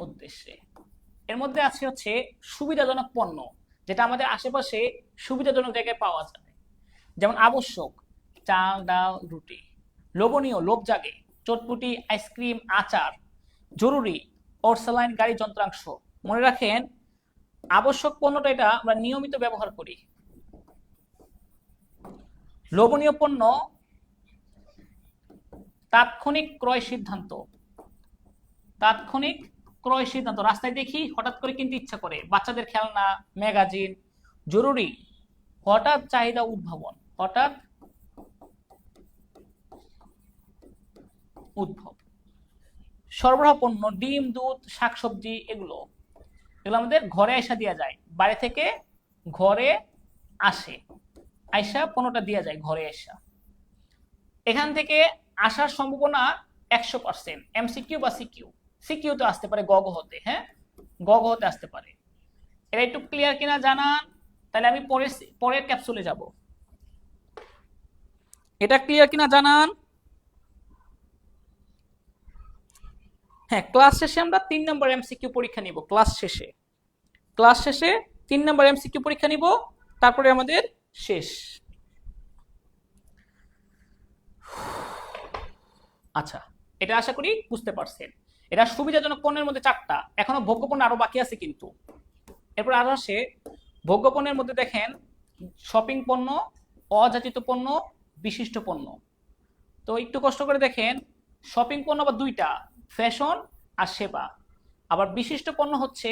উদ্দেশ্যে, এর মধ্যে আছে হচ্ছে সুবিধাজনক পণ্য, যেটা আমাদের আশেপাশে সুবিধাজনক জায়গায় পাওয়া যায়, যেমন আবশ্যক, চাল ডাল রুটি। লোভনীয়, লোভ জাগে, চটপুটি, আইসক্রিম, আচার। জরুরি, অর্সালাইন, গাড়ি যন্ত্রাংশ। মনে রাখেন আবশ্যক পণ্যটা এটা আমরা নিয়মিত ব্যবহার করি। লোভনীয় পণ্য, তাৎক্ষণিক ক্রয় সিদ্ধান্ত, তাৎক্ষণিক ক্রয় সিদ্ধান্ত, রাস্তায় দেখি হঠাৎ করে কিনতে ইচ্ছা করে, বাচ্চাদের খেলনা, ম্যাগাজিন। জরুরি, হঠাৎ চাহিদা উদ্ভাবন, হঠাৎ উদ্ভব। সরবরাহ পণ্য, ডিম, দুধ, শাকসবজি, এগুলো এগুলো আমাদের ঘরে আইসা দেওয়া যায়, বাইরে থেকে ঘরে আসে, আইসা পণ্যটা দেওয়া যায় ঘরে আইসা। এখান থেকে আসার সম্ভাবনা 100%, এমসিকিউ বা সিকিউ। সিকিউ তো আসতে পারে গগ হতে, হ্যাঁ গগ হতে আসতে পারে। এটা একটু ক্লিয়ার কিনা জানান, তাহলে আমি পরের ক্যাপসুলে যাব। এটা ক্লিয়ার কিনা জানান। হ্যাঁ, ক্লাস শেষে আমরা 3 নম্বর এমসিকিউ পরীক্ষা নিব, ক্লাস শেষে, ক্লাস শেষে 3 নম্বর এমসিকিউ পরীক্ষা নিব, তারপরে আমাদের শেষ। আচ্ছা, এটা আশা করি বুঝতে পারছেন। এটা সুবিধাজনক পণ্যের মধ্যে 4টা, এখনো ভোগ্য পণ্য আরো বাকি আছে কিন্তু। এরপর আরো আসে ভোগ্য পণ্যের মধ্যে, দেখেন শপিং পণ্য, অযাচিত পণ্য, বিশিষ্ট পণ্য। তো একটু কষ্ট করে দেখেন, শপিং পণ্য আবার 2টা, ফ্যাশন আর সেবা। আবার বিশিষ্ট পণ্য হচ্ছে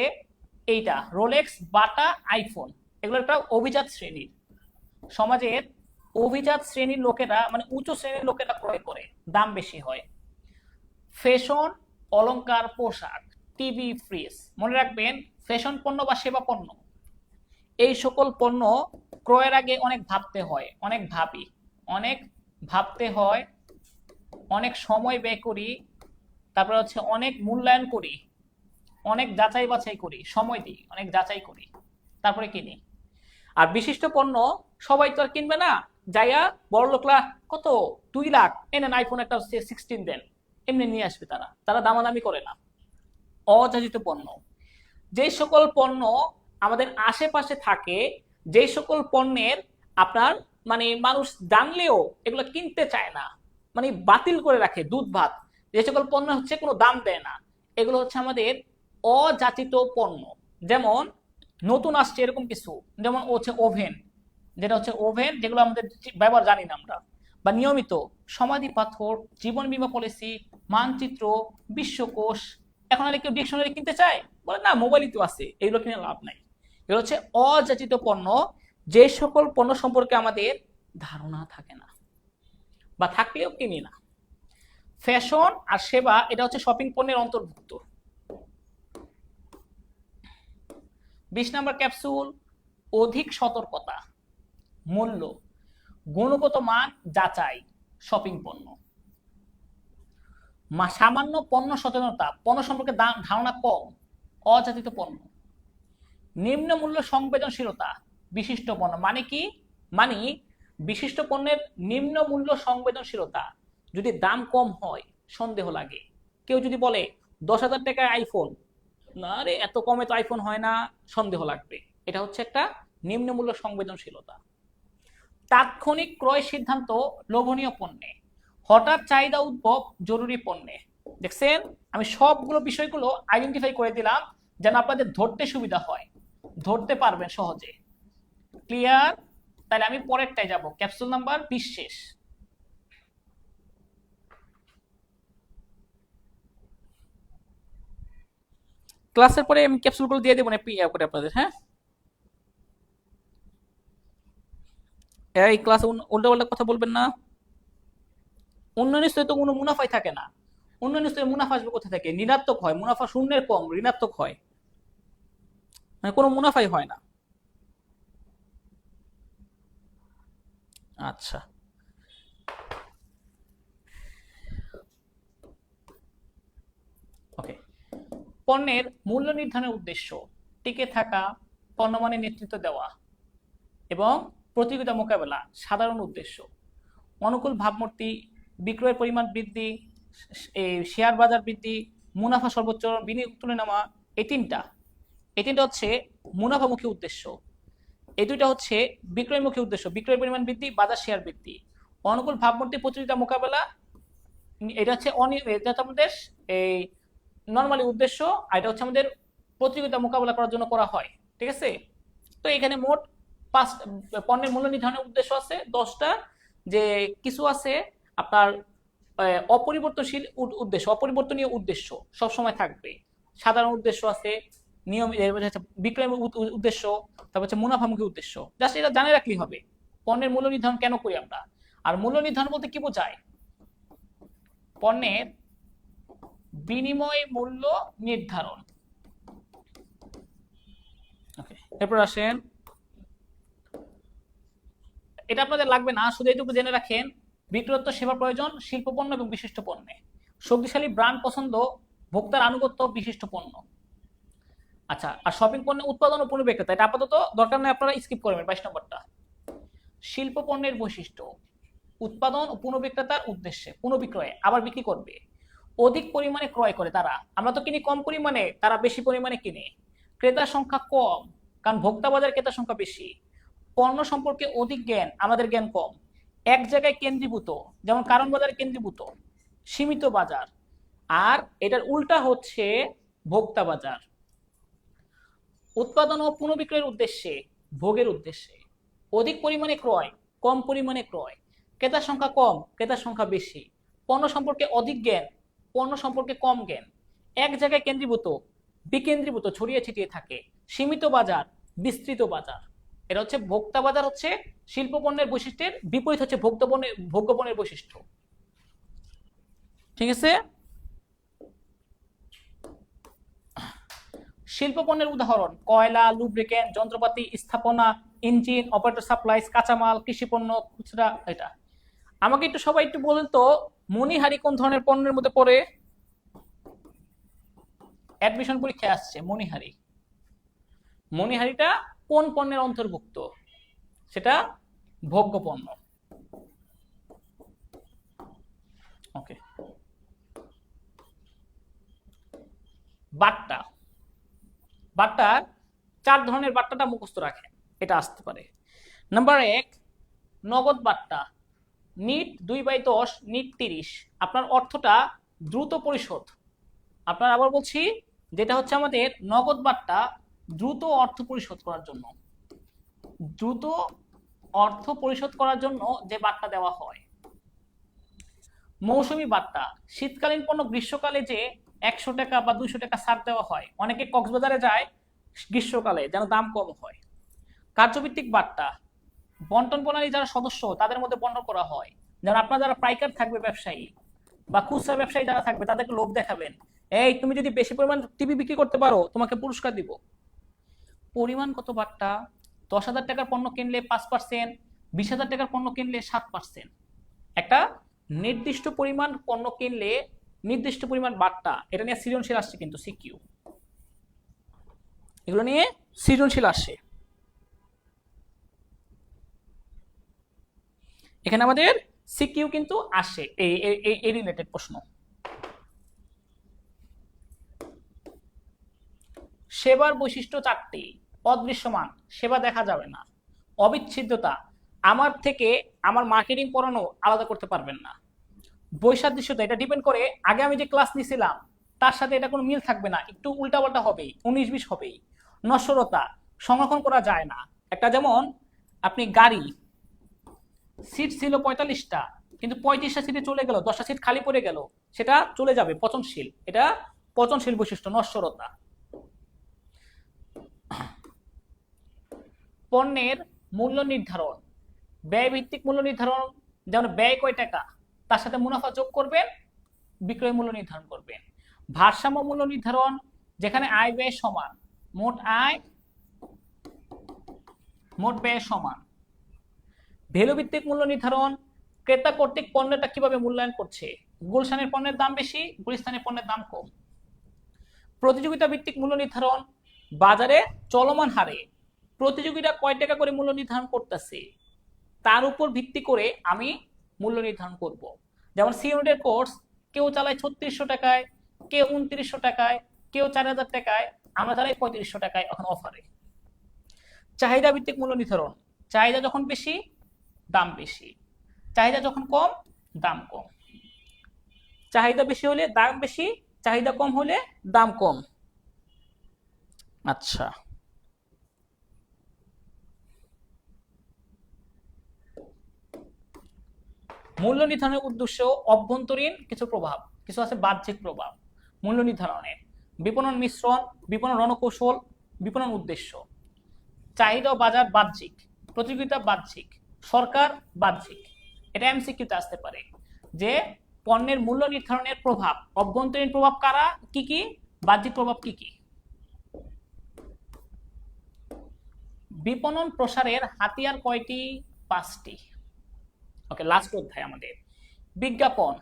এইটা, রোলেক্স, বাটা, আইফোন। এগুলো একটা অভিজাত শ্রেণীর, সমাজের অভিজাত শ্রেণীর লোকেরা, মানে উচ্চ শ্রেণীর লোকেরা ক্রয় করে, দাম বেশি হয়। ফ্যাশন, অলংকার, পোশাক, টিভি, ফ্রিজ। মনে রাখবেন ফ্যাশন পণ্য বা সেবা পণ্য এই সকল পণ্য ক্রয়ের আগে অনেক ভাবতে হয়, অনেক ভাবতে হয়, অনেক সময় ব্যয় করি, তারপরে হচ্ছে অনেক মূল্যায়ন করি, অনেক যাচাই বাছাই করি, সময় দিই, অনেক যাচাই করি, তারপরে কিনি। আর বিশিষ্ট পণ্য সবাই তো আর কিনবে না, যাইয়া বড় লোকরা কত 2 লাখ এনেন আইফোন একটা 16 দেন, এমনি নিয়ে আসবে, তারা দামাদামি করে না। অযাচিত পণ্য, যে সকল পণ্য আমাদের আশেপাশে থাকে, যে সকল পণ্যের আপনার মানে মানুষ জানলেও এগুলো কিনতে চায় না, মানে বাতিল করে রাখে, দুধ ভাত, যে সকল পণ্য হচ্ছে কোনো দাম দেয় না, এগুলো হচ্ছে আমাদের অযাচিত পণ্য। যেমন নতুন আসছে এরকম কিছু, যেমন হচ্ছে ওভেন, যেগুলো আমাদের ব্যবহার জানি না আমরা, বা নিয়মিত সমাধি পাথর, জীবন বীমা পলিসি, মানচিত্র, বিশ্বকোষ। এখন আর কেউ ডিকশনারি কিনতে চায়? বলে না, মোবাইলই তো আছে, এগুলো কিনে লাভ নাই। এগুলো হচ্ছে অযাচিত পণ্য, যে সকল পণ্য সম্পর্কে আমাদের ধারণা থাকে না বা থাকলেও কিনি না। ফ্যাশন আর সেবা, এটা হচ্ছে শপিং পণ্যের অন্তর্ভুক্ত। 20 নম্বর ক্যাপসুল, অধিক সতর্কতা, মূল্য, গুণগত মান যাচাই, শপিং পণ্য। সামান্য পণ্য সচেতনতা, পণ্য সম্পর্কে ধারণা কম, অযাচিত পণ্য। নিম্ন মূল্য সংবেদনশীলতা, বিশিষ্ট পণ্য। মানে কি? মানে বিশিষ্ট পণ্যের নিম্ন মূল্য সংবেদনশীলতা, যদি দাম কম হয় সন্দেহ লাগে। কেউ যদি বলে 10,000 টাকায় আইফোন, না রে এত কমে তো আইফোন হয় না, সন্দেহ লাগবে। এটা হচ্ছে একটা নিম্ন মূল্য সংবেদনশীলতা। তাৎক্ষণিক ক্রয় সিদ্ধান্ত লোভনীয় পণ্যে, হঠাৎ চাহিদা উদ্ভব জরুরি পণ্যে। দেখছেন, আমি সবগুলো বিষয়গুলো আইডেন্টিফাই করে দিলাম যেন আপনাদের ধরতে সুবিধা হয়, ধরতে পারবেন সহজে। ক্লিয়ার? তাহলে আমি পরেরটায় যাব, ক্যাপসুল নাম্বার 20 শেষ। ক্লাসের পরে আমি ক্যাপসুলগুলো দিয়ে দেবো না করে আপনাদের। হ্যাঁ, এই ক্লাসে উল্টা কথা বলবেন না। উন্নয়ন স্তরে তো কোনো মুনাফাই থাকে না। উন্নয়ন স্তরে মুনাফা আসবে কোথা থেকে? ঋণাত্মক হয়, মুনাফা শূন্যের কম, ঋণাত্মক হয়, মানে কোনো মুনাফাই হয় না। আচ্ছা, ওকে। পণ্যের মূল্য নির্ধারণের উদ্দেশ্য টিকে থাকা, পণ্যমানের নেতৃত্ব দেওয়া এবং প্রতিযোগিতা মোকাবেলা। সাধারণ উদ্দেশ্য অনুকূল ভাবমূর্তি, বিক্রয়ের পরিমাণ বৃদ্ধি, শেয়ার বাজার বৃদ্ধি, মুনাফা সর্বোচ্চ, বিনিয়োগ তুলে নেওয়া। এই তিনটা হচ্ছে মুনাফামুখী উদ্দেশ্য। এই দুইটা হচ্ছে বিক্রয়মুখী উদ্দেশ্য, বিক্রয়ের পরিমাণ বৃদ্ধি, বাজার শেয়ার বৃদ্ধি। অনুকূল ভাবমূর্তি, প্রতিযোগিতা মোকাবেলা, এটা হচ্ছে আমাদের এই নর্মালি উদ্দেশ্য, আর এটা হচ্ছে আমাদের প্রতিযোগিতা মোকাবেলা করার জন্য করা হয়। ঠিক আছে? তো এখানে মোট 5 পণ্যের মূল্য নির্ধারণের উদ্দেশ্য আছে 10টা। যে কিছু আছে আপনার অপরিবর্তনশীল উদ্দেশ্য, অপরিবর্তনীয় উদ্দেশ্য সব সময় থাকবে। সাধারণ উদ্দেশ্য আছে, নিয়ম বিক্রয় উদ্দেশ্য, তারপর হচ্ছে মুনাফামুখী উদ্দেশ্য। জাস্ট এটা জানে রাখলেই হবে। পণ্যের মূল্য নির্ধারণ কেন করি আমরা, আর মূল্য নির্ধারণ বলতে কি বোঝায়? পণ্যের বিনিময় মূল্য নির্ধারণ। ওকে, এরপর আসেন, এটা আপনাদের লাগবে না, শুধু এইটুকু জেনে রাখেন। বিক্রয়ত্ব, সেবা প্রয়োজন, শিল্প পণ্য এবং বিশিষ্ট পণ্যে। শক্তিশালী ব্র্যান্ড পছন্দ, ভোক্তার আনুগত্য, বিশিষ্ট পণ্য। আচ্ছা, আর শপিং পণ্য উৎপাদন ও পুনর্বিক্রেতা, এটা আপাতত দরকার নেই, আপনারা স্কিপ করবেন। 22 নম্বরটা শিল্প পণ্যের বৈশিষ্ট্য উৎপাদন ও পুনর্বিক্রেতার উদ্দেশ্যে, পুনর্বিক্রয়ে আবার বিক্রি করবে। অধিক পরিমাণে ক্রয় করে তারা, আমরা তো কিনি কম পরিমাণে, তারা বেশি পরিমাণে কিনে। ক্রেতার সংখ্যা কম, কারণ ভোক্তা বাজারে ক্রেতার সংখ্যা বেশি। পণ্য সম্পর্কে অধিক জ্ঞান, আমাদের জ্ঞান কম। এক জায়গায় কেন্দ্রীভূত, যেমন কারণ বাজারে কেন্দ্রীভূত। সীমিত বাজার, আর এটার উল্টা হচ্ছে ভোক্তা বাজার। উৎপাদন ও পুনর্বিক্রয়ের উদ্দেশ্যে, ভোগের উদ্দেশ্যে। অধিক পরিমাণে ক্রয়, কম পরিমাণে ক্রয়। ক্রেতার সংখ্যা কম, ক্রেতার সংখ্যা বেশি। পণ্য সম্পর্কে অধিক জ্ঞান, পণ্য সম্পর্কে কম জ্ঞান। এক জায়গায় কেন্দ্রীভূত, বিকেন্দ্রীভূত, ছড়িয়ে ছিটিয়ে থাকে। সীমিত বাজার, বিস্তৃত বাজার। এটা হচ্ছে ভোক্তা বাজার, হচ্ছে শিল্প পণ্যের বৈশিষ্ট্যের বিপরীত হচ্ছে ভোগ্য পণ্যের বৈশিষ্ট্য। ঠিক আছে? শিল্প পণ্যের উদাহরণ কয়লা, লুব্রিকেন্ট, যন্ত্রপাতি, স্থাপনা, ইঞ্জিন, অপারেটর সাপ্লাইজ, কাঁচামাল, কৃষি পণ্য, খুচরা। এটা আমাকে একটু সবাই একটু বলেন তো, মণিহারি কোন ধরনের পণ্যের মধ্যে পড়ে? অ্যাডমিশন পরীক্ষায় আসছে মণিহারি। মণিহারিটা কোন পণ্যের অন্তর্ভুক্ত? সেটা ভোগ্য পণ্য। ওকে। বাট্টা, বাট্টার 4 ধরনের বাট্টাটা মুখস্থ রাখেন, এটা আসতে পারে। নাম্বার 1 নগদ বাট্টা, নিট 2/10, নিট 30। আপনার অর্থটা দ্রুত পরিশোধ। আপনার আবার বলছি, যেটা হচ্ছে আমাদের নগদ বাট্টা, দ্রুত অর্থ পরিশোধ করার জন্য, দ্রুত অর্থ পরিশোধ করার জন্য যে বাট্টা দেওয়া হয়। মৌসুমী বাট্টা, শীতকালীন পণ্য গ্রীষ্মকালে যে 100 টাকা বা 200 টাকা ছাড় দেওয়া হয়, অনেকে কক্সবাজারে যায় গ্রীষ্মকালে যেন দাম কম হয়। কার্যভিত্তিক বাট্টা, বন্টন প্রণালী যারা সদস্য তাদের মধ্যে বন্টন করা হয়, যেমন আপনার যারা পাইকার থাকবে ব্যবসায়ী বা খুচরা ব্যবসায়ী যারা থাকবে তাদেরকে লোভ দেখাবেন, এই তুমি যদি বেশি পরিমাণ টিভি বিক্রি করতে পারো তোমাকে পুরস্কার দিব। পরিমাণগত বাট্টা, 10,000 টাকার পণ্য কিনলে 5%, 20,000 টাকার পণ্য কিনলে 7%। একটা নির্দিষ্ট পরিমাণ পণ্য কিনলে নির্দিষ্ট পরিমাণ বাট্টা, এটা নিয়ে সৃজনশীল আসছে কিন্তু সিকিউ, এগুলো নিয়ে সৃজনশীল আসে। এখানে আমাদের সিকিউ কিন্তু আসে এই রিলেটেড প্রশ্ন। সেবার বৈশিষ্ট্য 4টি। অদৃশ্যমান, সেবা দেখা যাবে না। অবিচ্ছেদ্যতা, আমার থেকে আমার মার্কেটিং পড়ানো আলাদা করতে পারবেন না। বৈসাদৃশ্যতা, এটা ডিপেন্ড করে আগে আমি যে ক্লাস নিছিলাম তার সাথে এটা কোনো মিল থাকবে না, একটু উল্টাপাল্টা হবেই, 19-20 হবেই। নশ্বরতা, সংরক্ষণ করা যায় না। একটা যেমন আপনি গাড়ি, সিট ছিল 45টা কিন্তু 35টা সিটে চলে গেল, 10টা সিট খালি পড়ে গেল, সেটা চলে যাবে, পচনশীল। এটা পচনশীল বৈশিষ্ট্য, নশ্বরতা। পণ্যের মূল্য নির্ধারণ, ব্যয় ভিত্তিক মূল্য নির্ধারণ, যেমন ব্যয় কয় টাকা তার সাথে মুনাফা যোগ করবেন, বিক্রয় মূল্য নির্ধারণ করবেন। ভারসাম্য মূল্য নির্ধারণ, যেখানে আয় ব্যয় সমান, মোট আয় মোট ব্যয় সমান। ভ্যালু ভিত্তিক মূল্য নির্ধারণ, ক্রেতা কর্তৃক পণ্যটা কিভাবে মূল্যায়ন করছে, গুলশানের পণ্যের দাম বেশি, গুলিস্তানের পণ্যের দাম কম। প্রতিযোগিতা ভিত্তিক মূল্য নির্ধারণ, বাজারে চলমান হারে প্রতিযোগীরা কয় টাকা করে মূল্য নির্ধারণ করতেছে তার উপর ভিত্তি করে আমি মূল্য নির্ধারণ করব। যেমন সি ইউনিটের কোর্স কেউ চালায় 3600 টাকায়, কেউ 2900 টাকায়, কেউ 4000 টাকায়, আমরা চালাই 3500 টাকায় এখন অফারে। চাহিদা ভিত্তিক মূল্য নির্ধারণ, চাহিদা যখন বেশি দাম বেশি, চাহিদা যখন কম দাম কম। চাহিদা বেশি হলে দাম বেশি, চাহিদা কম হলে দাম কম। আচ্ছা, মূল্য নির্ধারণের উদ্দেশ্য অভ্যন্তরীণ কিছু প্রভাব, কিছু আছে বাহ্যিক প্রভাব মূল্য নির্ধারণে। বিপণন মিশ্রণ, বিপণন রণকৌশল, বিপণন উদ্দেশ্য। চাহিদা বাজার বাহ্যিক, প্রতিযোগিতা বাহ্যিক, সরকার বাহ্যিক। এটা এমসিকিউতে আসতে পারে যে পণ্যের মূল্য নির্ধারণের প্রভাব, অভ্যন্তরীণ প্রভাব কারা কি কি, বাহ্যিক প্রভাব কি কি। বিপণন প্রসারের হাতিয়ার কয়টি? 5টি। ওকে, লাস্ট অধ্যায় আমাদের। বিজ্ঞাপন,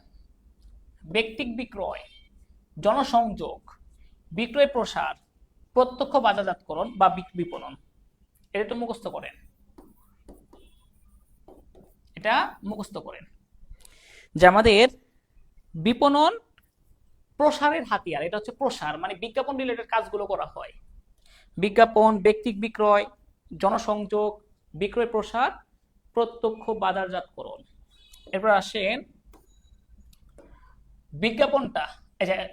ব্যক্তিক বিক্রয়, জনসংযোগ, বিক্রয় প্রসার, প্রত্যক্ষ বাজারজাতকরণ বা বিপণন। এটা তো মুখস্থ করেন, এটা মুখস্থ করেন যে আমাদের বিপণন প্রসারের হাতিয়ার, এটা হচ্ছে প্রসার, মানে বিজ্ঞাপন রিলেটেড কাজগুলো করা হয়। বিজ্ঞাপন, ব্যক্তিক বিক্রয়, জনসংযোগ, বিক্রয় প্রসার, প্রত্যক্ষ বাজারজাতকরণ। এরপর আসেন বিজ্ঞাপনটা,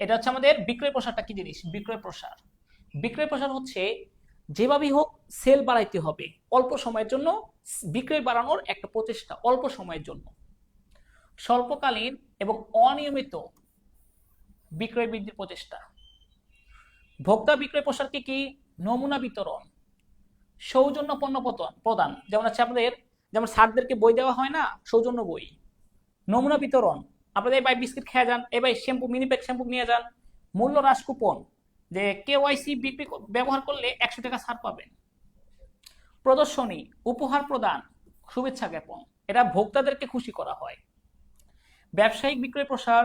এটা হচ্ছে আমাদের বিক্রয় প্রসারটা কি জিনিস। বিক্রয় প্রসার, বিক্রয় প্রসার হচ্ছে যেভাবেই হোক সেল বাড়াইতে হবে, অল্প সময়ের জন্য বিক্রয় বাড়ানোর একটা প্রচেষ্টা, অল্প সময়ের জন্য। স্বল্পকালীন এবং অনিয়মিত বিক্রয় বৃদ্ধির প্রচেষ্টা। ভোক্তা বিক্রয় প্রসার কি কি? নমুনা বিতরণ, সৌজন্য পণ্য প্রদান, যেমন হচ্ছে আপনাদের যেমন স্যারদেরকে বই দেওয়া হয় না, সৌজন্য বই। নমুনা বিতরণ, আপনাদের এই ভাই বিস্কিট খেয়ে যান, এই ভাই শ্যাম্পু, মিনি প্যাক শ্যাম্পু নিয়ে যান। মূল্য হ্রাস কুপন, যে কেওয়াইসি বিক্রি ব্যবহার করলে 100 টাকা ছাড় পাবেন। প্রদর্শনী, উপহার প্রদান, শুভেচ্ছা জ্ঞাপন, এটা ভোক্তাদেরকে খুশি করা হয়। ব্যবসায়িক বিক্রয় প্রসার,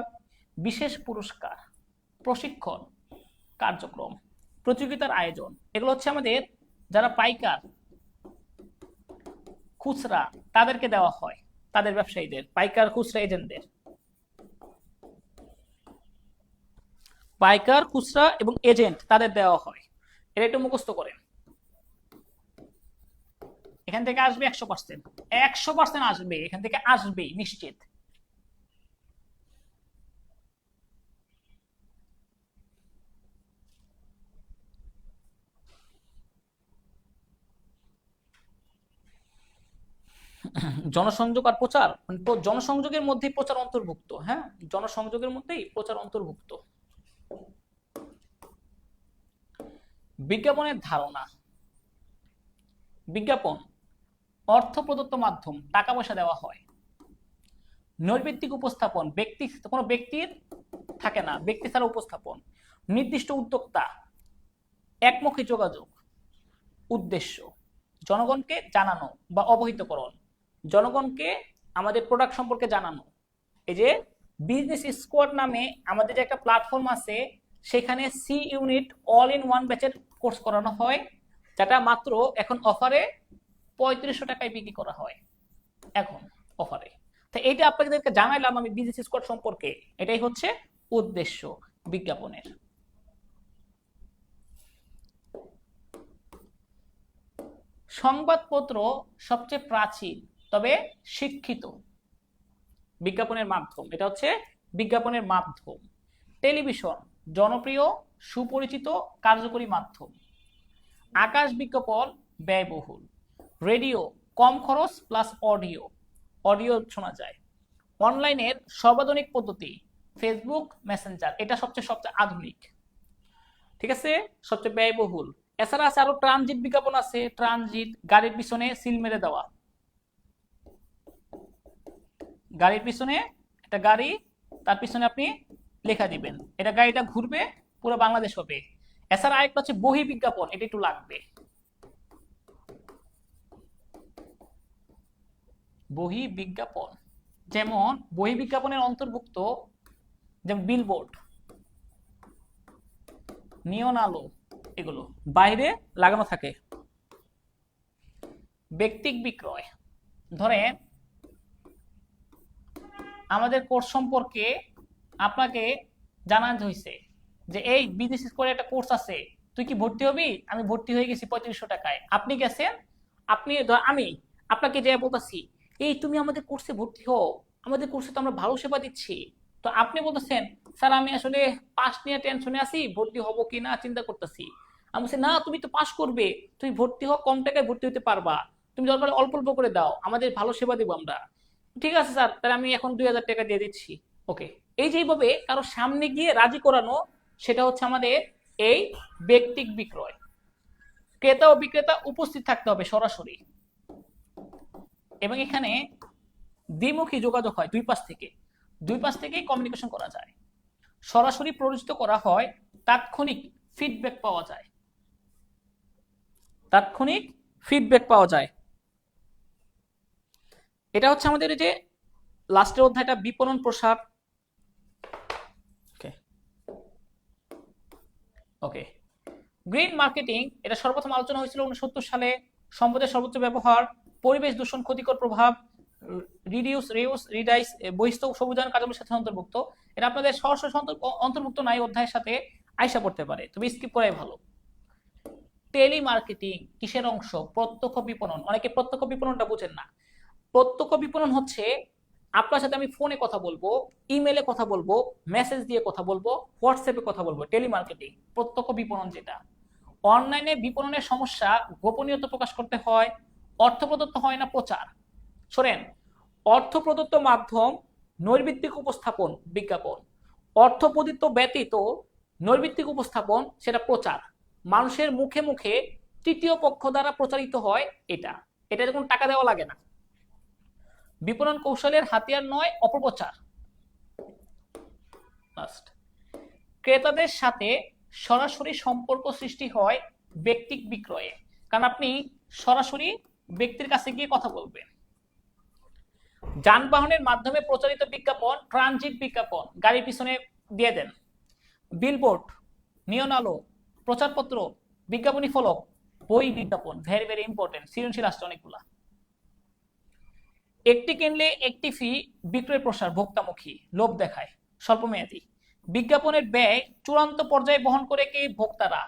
বিশেষ পুরস্কার, প্রশিক্ষণ কার্যক্রম, প্রতিযোগিতার আয়োজন, এগুলো হচ্ছে আমাদের যারা পাইকার খুচরা তাদেরকে দেওয়া হয়, তাদের ব্যবসায়ীদের, পাইকার খুচরা এজেন্টদের। পাইকার খুচরা এবং এজেন্ট তাদের দেওয়া হয়। এটা একটু মুখস্থ করেন। এখান থেকে আসবে 100%, 100% আসবে, এখান থেকে আসবেই নিশ্চিত। জনসংযোগ আর প্রচার, জনসংযোগের মধ্যেই প্রচার অন্তর্ভুক্ত। হ্যাঁ, জনসংযোগের মধ্যেই প্রচার অন্তর্ভুক্ত। বিজ্ঞাপনের ধারণা। বিজ্ঞাপন অর্থ প্রদত্ত মাধ্যম, টাকা পয়সা দেওয়া হয়। নৈর্ব্যক্তিক উপস্থাপন, ব্যক্তি, কোনো ব্যক্তির থাকে না, ব্যক্তি ছাড়া উপস্থাপন। নির্দিষ্ট উদ্যোক্তা, একমুখী যোগাযোগ। উদ্দেশ্য জনগণকে জানানো বা অবহিতকরণ, জনগণকে আমাদের প্রোডাক্ট সম্পর্কে জানানো। এই যে বিজনেস স্কোয়াড নামে আমাদের যে একটা প্ল্যাটফর্ম আছে, সেখানে C unit all in one ব্যাচের কোর্স করানো হয়, যেটা মাত্র এখন অফারে 3500 টাকায় বিক্রি করা হয় এখন অফারে। তো এইটা আপনাদেরকে জানাইলাম আমি বিজনেস স্কোয়াড সম্পর্কে। এটাই হচ্ছে উদ্দেশ্য বিজ্ঞাপনের। সংবাদপত্র সবচেয়ে প্রাচীন তবে শিক্ষিত বিজ্ঞাপনের মাধ্যম, এটা হচ্ছে বিজ্ঞাপনের মাধ্যম। টেলিভিশন জনপ্রিয়, সুপরিচিত, কার্যকরী মাধ্যম। আকাশ বিজ্ঞাপন ব্যয়বহুল। রেডিও কম খরচ প্লাস অডিও, অডিও শোনা যায়। অনলাইনের সর্বাধুনিক পদ্ধতি ফেসবুক মেসেঞ্জার, এটা সবচেয়ে আধুনিক, ঠিক আছে, সবচেয়ে ব্যয়বহুল। এছাড়া আছে আরো ট্রানজিট বিজ্ঞাপন আছে, ট্রানজিট গাড়ির পিছনে সিল মেরে দেওয়া, গাড়ির পিছনে একটা গাড়ি, তার পিছনে আপনি লেখা দিবেন, এটা গাড়িটা ঘুরবে, পুরো বাংলাদেশ হবে। এছাড়া আরেকটা হচ্ছে বহি বিজ্ঞাপন, এটা একটু লাগবে। বহি বিজ্ঞাপন, যেমন বহি বিজ্ঞাপনের অন্তর্ভুক্ত যেমন বিলবোর্ড, নিয়ন আলো, এগুলো বাইরে লাগানো থাকে। ব্যক্তিক বিক্রয়, ধরেন আমাদের কোর্স সম্পর্কে আপনাকে জানানো হয়েছে যে এই বিজনেস স্কুলে একটা কোর্স আছে, তুই কি ভর্তি হবি? আমি ভর্তি হয়ে গেছি 3500 টাকায়। আপনি গেছেন, আপনি আমি আপনাকে যে বলতেছি এই তুমি আমাদের কোর্সে ভর্তি হও, আমাদের কোর্সে তো আমরা ভালো সেবা দিচ্ছি। তো আপনি বলতেছেন স্যার আমি আসলে পাস নিয়ে টেনশনে আছি, ভর্তি হব কি না চিন্তা করতেছি। আমি বলছি না, তুমি তো পাস করবে, তুমি ভর্তি হও, কম টাকায় ভর্তি হতে পারবা, তুমি দরকার অল্প অল্প করে দাও, আমাদের ভালো সেবা দেবো আমরা। ঠিক আছে স্যার, তাহলে আমি এখন 2000 টাকা দিয়ে দিচ্ছি। ওকে, এই যেভাবে কারো সামনে গিয়ে রাজি করানো, সেটা হচ্ছে আমাদের এই ব্যক্তিক বিক্রয়। ক্রেতা ও বিক্রেতা উপস্থিত থাকতে হবে সরাসরি, এবং এখানে দ্বিমুখী যোগাযোগ হয়, দুই পাশ থেকেই কমিউনিকেশন করা যায়। সরাসরি প্ররোচিত করা হয়, তাৎক্ষণিক ফিডব্যাক পাওয়া যায়, তাৎক্ষণিক ফিডব্যাক পাওয়া যায়। এটা হচ্ছে আমাদের এই যে লাস্টের অধ্যায়টা, বিপণন প্রসার। ওকে, গ্রিন মার্কেটিং, এটা সর্বপ্রথম আলোচনা হয়েছিল 1970 সালে। সম্পদের সর্বোচ্চ ব্যবহার, পরিবেশ দূষণ ক্ষতিকর প্রভাব, রিডিউস রিউজ রিডাইস, বহিস্থ সবুজায়ন কার্যক্রমের সাথে অন্তর্ভুক্ত। এটা আপনাদের সরাসরি অন্তর্ভুক্ত নাই অধ্যায়ের সাথে, আইসা পড়তে পারে, তবে স্কিপ করাই ভালো। টেলি মার্কেটিং কিসের অংশ? প্রত্যক্ষ বিপণন। অনেকে প্রত্যক্ষ বিপণনটা বুঝেন না। প্রত্যক্ষ বিপণন হচ্ছে আপনার সাথে আমি ফোনে কথা বলবো, ইমেলে কথা বলবো, মেসেজ দিয়ে কথা বলবো, হোয়াটসঅ্যাপে কথা বলবো, টেলিমার্কেটিং প্রত্যক্ষ বিপণন। যেটা অনলাইনে বিপণনের সমস্যা, গোপনীয়তা প্রকাশ করতে হয়, অর্থ প্রদত্ত হয় না প্রচার। শোনেন, অর্থ প্রদত্ত মাধ্যম নৈর্ভিত্তিক উপস্থাপন বিজ্ঞাপন, অর্থ প্রদত্ত ব্যতীত নৈর্ভিত্তিক উপস্থাপন সেটা প্রচার, মানুষের মুখে মুখে তৃতীয় পক্ষ দ্বারা প্রচারিত হয়। এটা এটা কোনো টাকা দেওয়া লাগে না। বিপণন কৌশলের হাতিয়ার নয় অপপ্রচার। ক্রেতাদের সাথে সরাসরি সম্পর্ক সৃষ্টি হয় ব্যক্তিক বিক্রয়ে, কারণ আপনি সরাসরি ব্যক্তির কাছে গিয়ে কথা বলবেন। যানবাহনের মাধ্যমে প্রচারিত বিজ্ঞাপন ট্রানজিট বিজ্ঞাপন, গাড়ির পিছনে দিয়ে দেন। বিলবোর্ড, নিয়ন আলো, প্রচারপত্র, বিজ্ঞাপনী ফলক, বই বিজ্ঞাপন, ভেরি ভেরি ইম্পর্টেন্ট, সৃজনশীল আসছে অনেকগুলা। একটি কিনলে একটি ফি, বিক্রয় প্রসার, ভোক্তামুখী, লোভ দেখায়, স্বল্পমেয়াদী। বিজ্ঞাপনের ব্যয় চূড়ান্ত পর্যায়ে বহন করে কে? ভোক্তারা।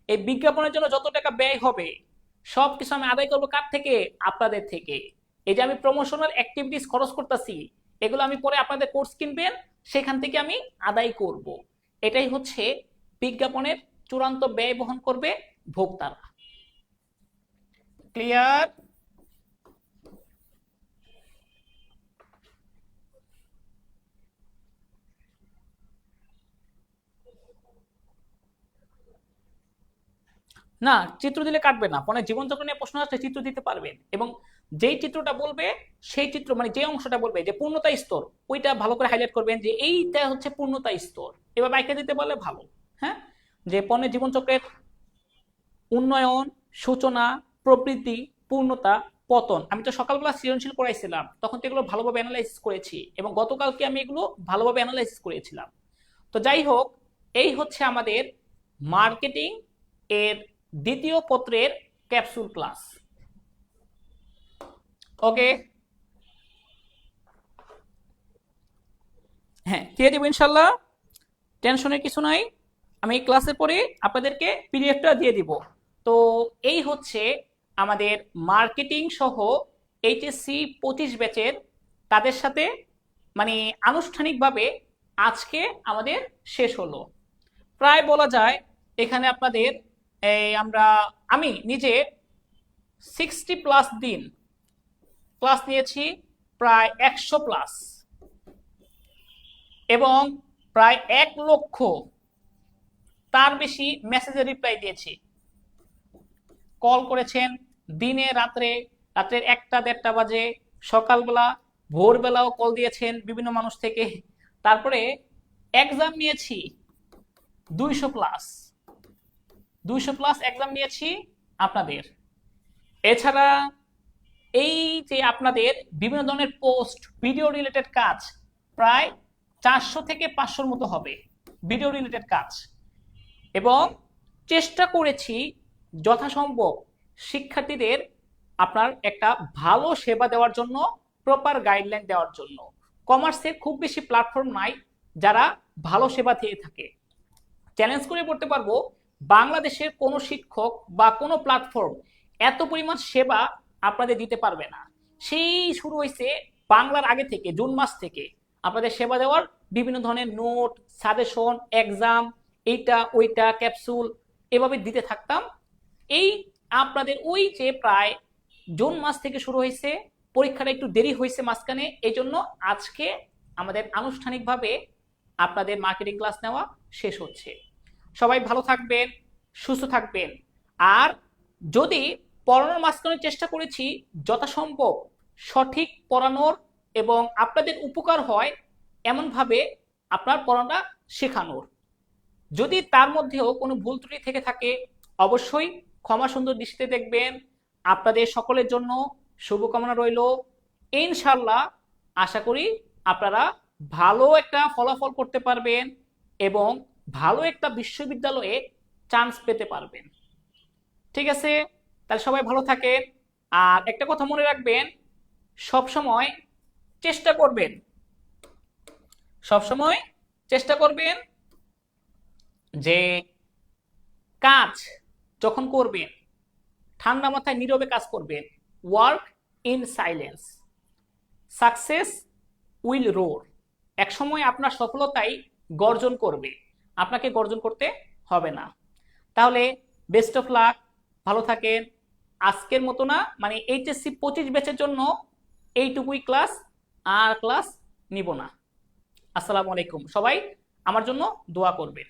এই বিজ্ঞাপনের জন্য যত টাকা ব্যয় হবে সব কিছু আমি আদায় করবো কার থেকে? আপনাদের থেকে। এই যে আমি প্রমোশনাল অ্যাক্টিভিটিস খরচ করতেছি, এগুলো আমি পরে আপনাদের কোর্স কিনবেন সেখান থেকে আমি আদায় করব। এটাই হচ্ছে বিজ্ঞাপনের চূড়ান্ত ব্যয় বহন করবে ভোক্তারা। ক্লিয়ার? না, চিত্র দিলে কাটবে না। মানে জীবনচক্র নিয়ে প্রশ্ন আসলে চিত্র দিতে পারবেন, এবং যেই চিত্রটা বলবে সেই চিত্র মানে যে অংশটা বলবে যে পূর্ণতা স্তর, ওইটা ভালো করে হাইলাইট করবেন যে এইটা হচ্ছে পূর্ণতা স্তর। এবার বাইকে দিতে পারলে ভালো। হ্যাঁ, যে পণ্যের জীবনচক্রের উন্নয়ন, সূচনা, প্রবৃদ্ধি, পূর্ণতা, পতন। আমি তো সকালবেলা সৃজনশীল করাইছিলাম, তখন তো এগুলো ভালোভাবে অ্যানালাইসিস করেছি, এবং গতকালকে আমি এগুলো ভালোভাবে অ্যানালাইসিস করেছিলাম। তো যাই হোক, এই হচ্ছে আমাদের মার্কেটিং এর দ্বিতীয় পত্রের ক্যাপসুল ক্লাস। ওকে, হ্যাঁ দিয়ে দেবো ইনশাল্লাহ, টেনশনের কিছু নাই। আমি ক্লাসের পরে আপনাদেরকে পিডিএফটা দিয়ে দিব। তো এই হচ্ছে আমাদের মার্কেটিং সহ এইচএসসি 25 ব্যাচের, তাদের সাথে মানে আনুষ্ঠানিকভাবে আজকে আমাদের শেষ হলো। প্রায় বলা যায় এখানে আপনাদের আমি নিজে 60+ দিন ক্লাস নিয়েছি, প্রায় 100+, এবং প্রায় 1 লক্ষ তার বেশি মেসেজের রিপ্লাই দিয়েছি। কল করেছেন দিনে, রাত্রের 1টা 1:30 বাজে, সকালবেলা, ভোরবেলাও কল দিয়েছেন বিভিন্ন মানুষ থেকে। তারপরে এক্সাম নিয়েছি 200+ এক্সাম নিয়েছি আপনাদের। এছাড়া এই যে আপনাদের বিভিন্ন ধরনের পোস্ট, ভিডিও রিলেটেড কাজ প্রায় 400 থেকে 500-র মতো হবে ভিডিও রিলেটেড কাজ, এবং চেষ্টা করেছি যথাসম্ভব শিক্ষার্থীদের আপনার একটা ভালো সেবা দেওয়ার জন্য, প্রপার গাইডলাইন দেওয়ার জন্য। কমার্সে খুব বেশি প্ল্যাটফর্ম নাই যারা ভালো সেবা দিয়ে থাকে। চ্যালেঞ্জ করে বলতে পারবো বাংলাদেশের কোনো শিক্ষক বা কোনো প্ল্যাটফর্ম এত পরিমাণ সেবা আপনাদের দিতে পারবে না। সেই শুরু হয়েছে বাংলার আগে থেকে, জুন মাস থেকে আপনাদের সেবা দেওয়ার বিভিন্ন ধরনের নোট, সাজেশন, এক্সাম, এইটা ওইটা, ক্যাপসুল এভাবে দিতে থাকতাম। এই আপনাদের ওই যে প্রায় জুন মাস থেকে শুরু হয়েছে, পরীক্ষাটা একটু দেরি হয়েছে মাঝখানে, এই জন্য আজকে আমাদের আনুষ্ঠানিকভাবে আপনাদের মার্কেটিং ক্লাস নেওয়া শেষ হচ্ছে। সবাই ভালো থাকবেন, সুস্থ থাকবেন। আর যদি পড়ানোর মাঝখানে চেষ্টা করেছি যথাসম্ভব সঠিক পড়ানোর এবং আপনাদের উপকার হয় এমনভাবে আপনার পড়াটা শেখানোর। যদি তার মধ্যেও কোনো ভুল ত্রুটি থেকে থাকে অবশ্যই ক্ষমা সুন্দর দৃষ্টিতে দেখবেন। আপনাদের সকলের জন্য শুভকামনা রইল। ইনশাল্লাহ আশা করি আপনারা ভালো একটা ফলাফল করতে পারবেন এবং ভালো একটা বিশ্ববিদ্যালয়ে চান্স পেতে পারবেন। ঠিক আছে, তাহলে সবাই ভালো থাকেন। আর একটা কথা মনে রাখবেন, সবসময় চেষ্টা করবেন যে কাজ যখন করবেন ঠান্ডা মাথায় নীরবে কাজ করবেন। Work in silence, success will roar. একসময় আপনার সফলতাই গর্জন করবে, আপনাকে গর্জন করতে হবে না। তাহলে বেস্ট অফ লাক, ভালো থাকেন। আজকের মতো না, মানে এইচএসসি 25 ব্যাচের জন্য এইটুকুই ক্লাস, আর ক্লাস নিব না। আসসালামু আলাইকুম। সবাই আমার জন্য দোয়া করবেন।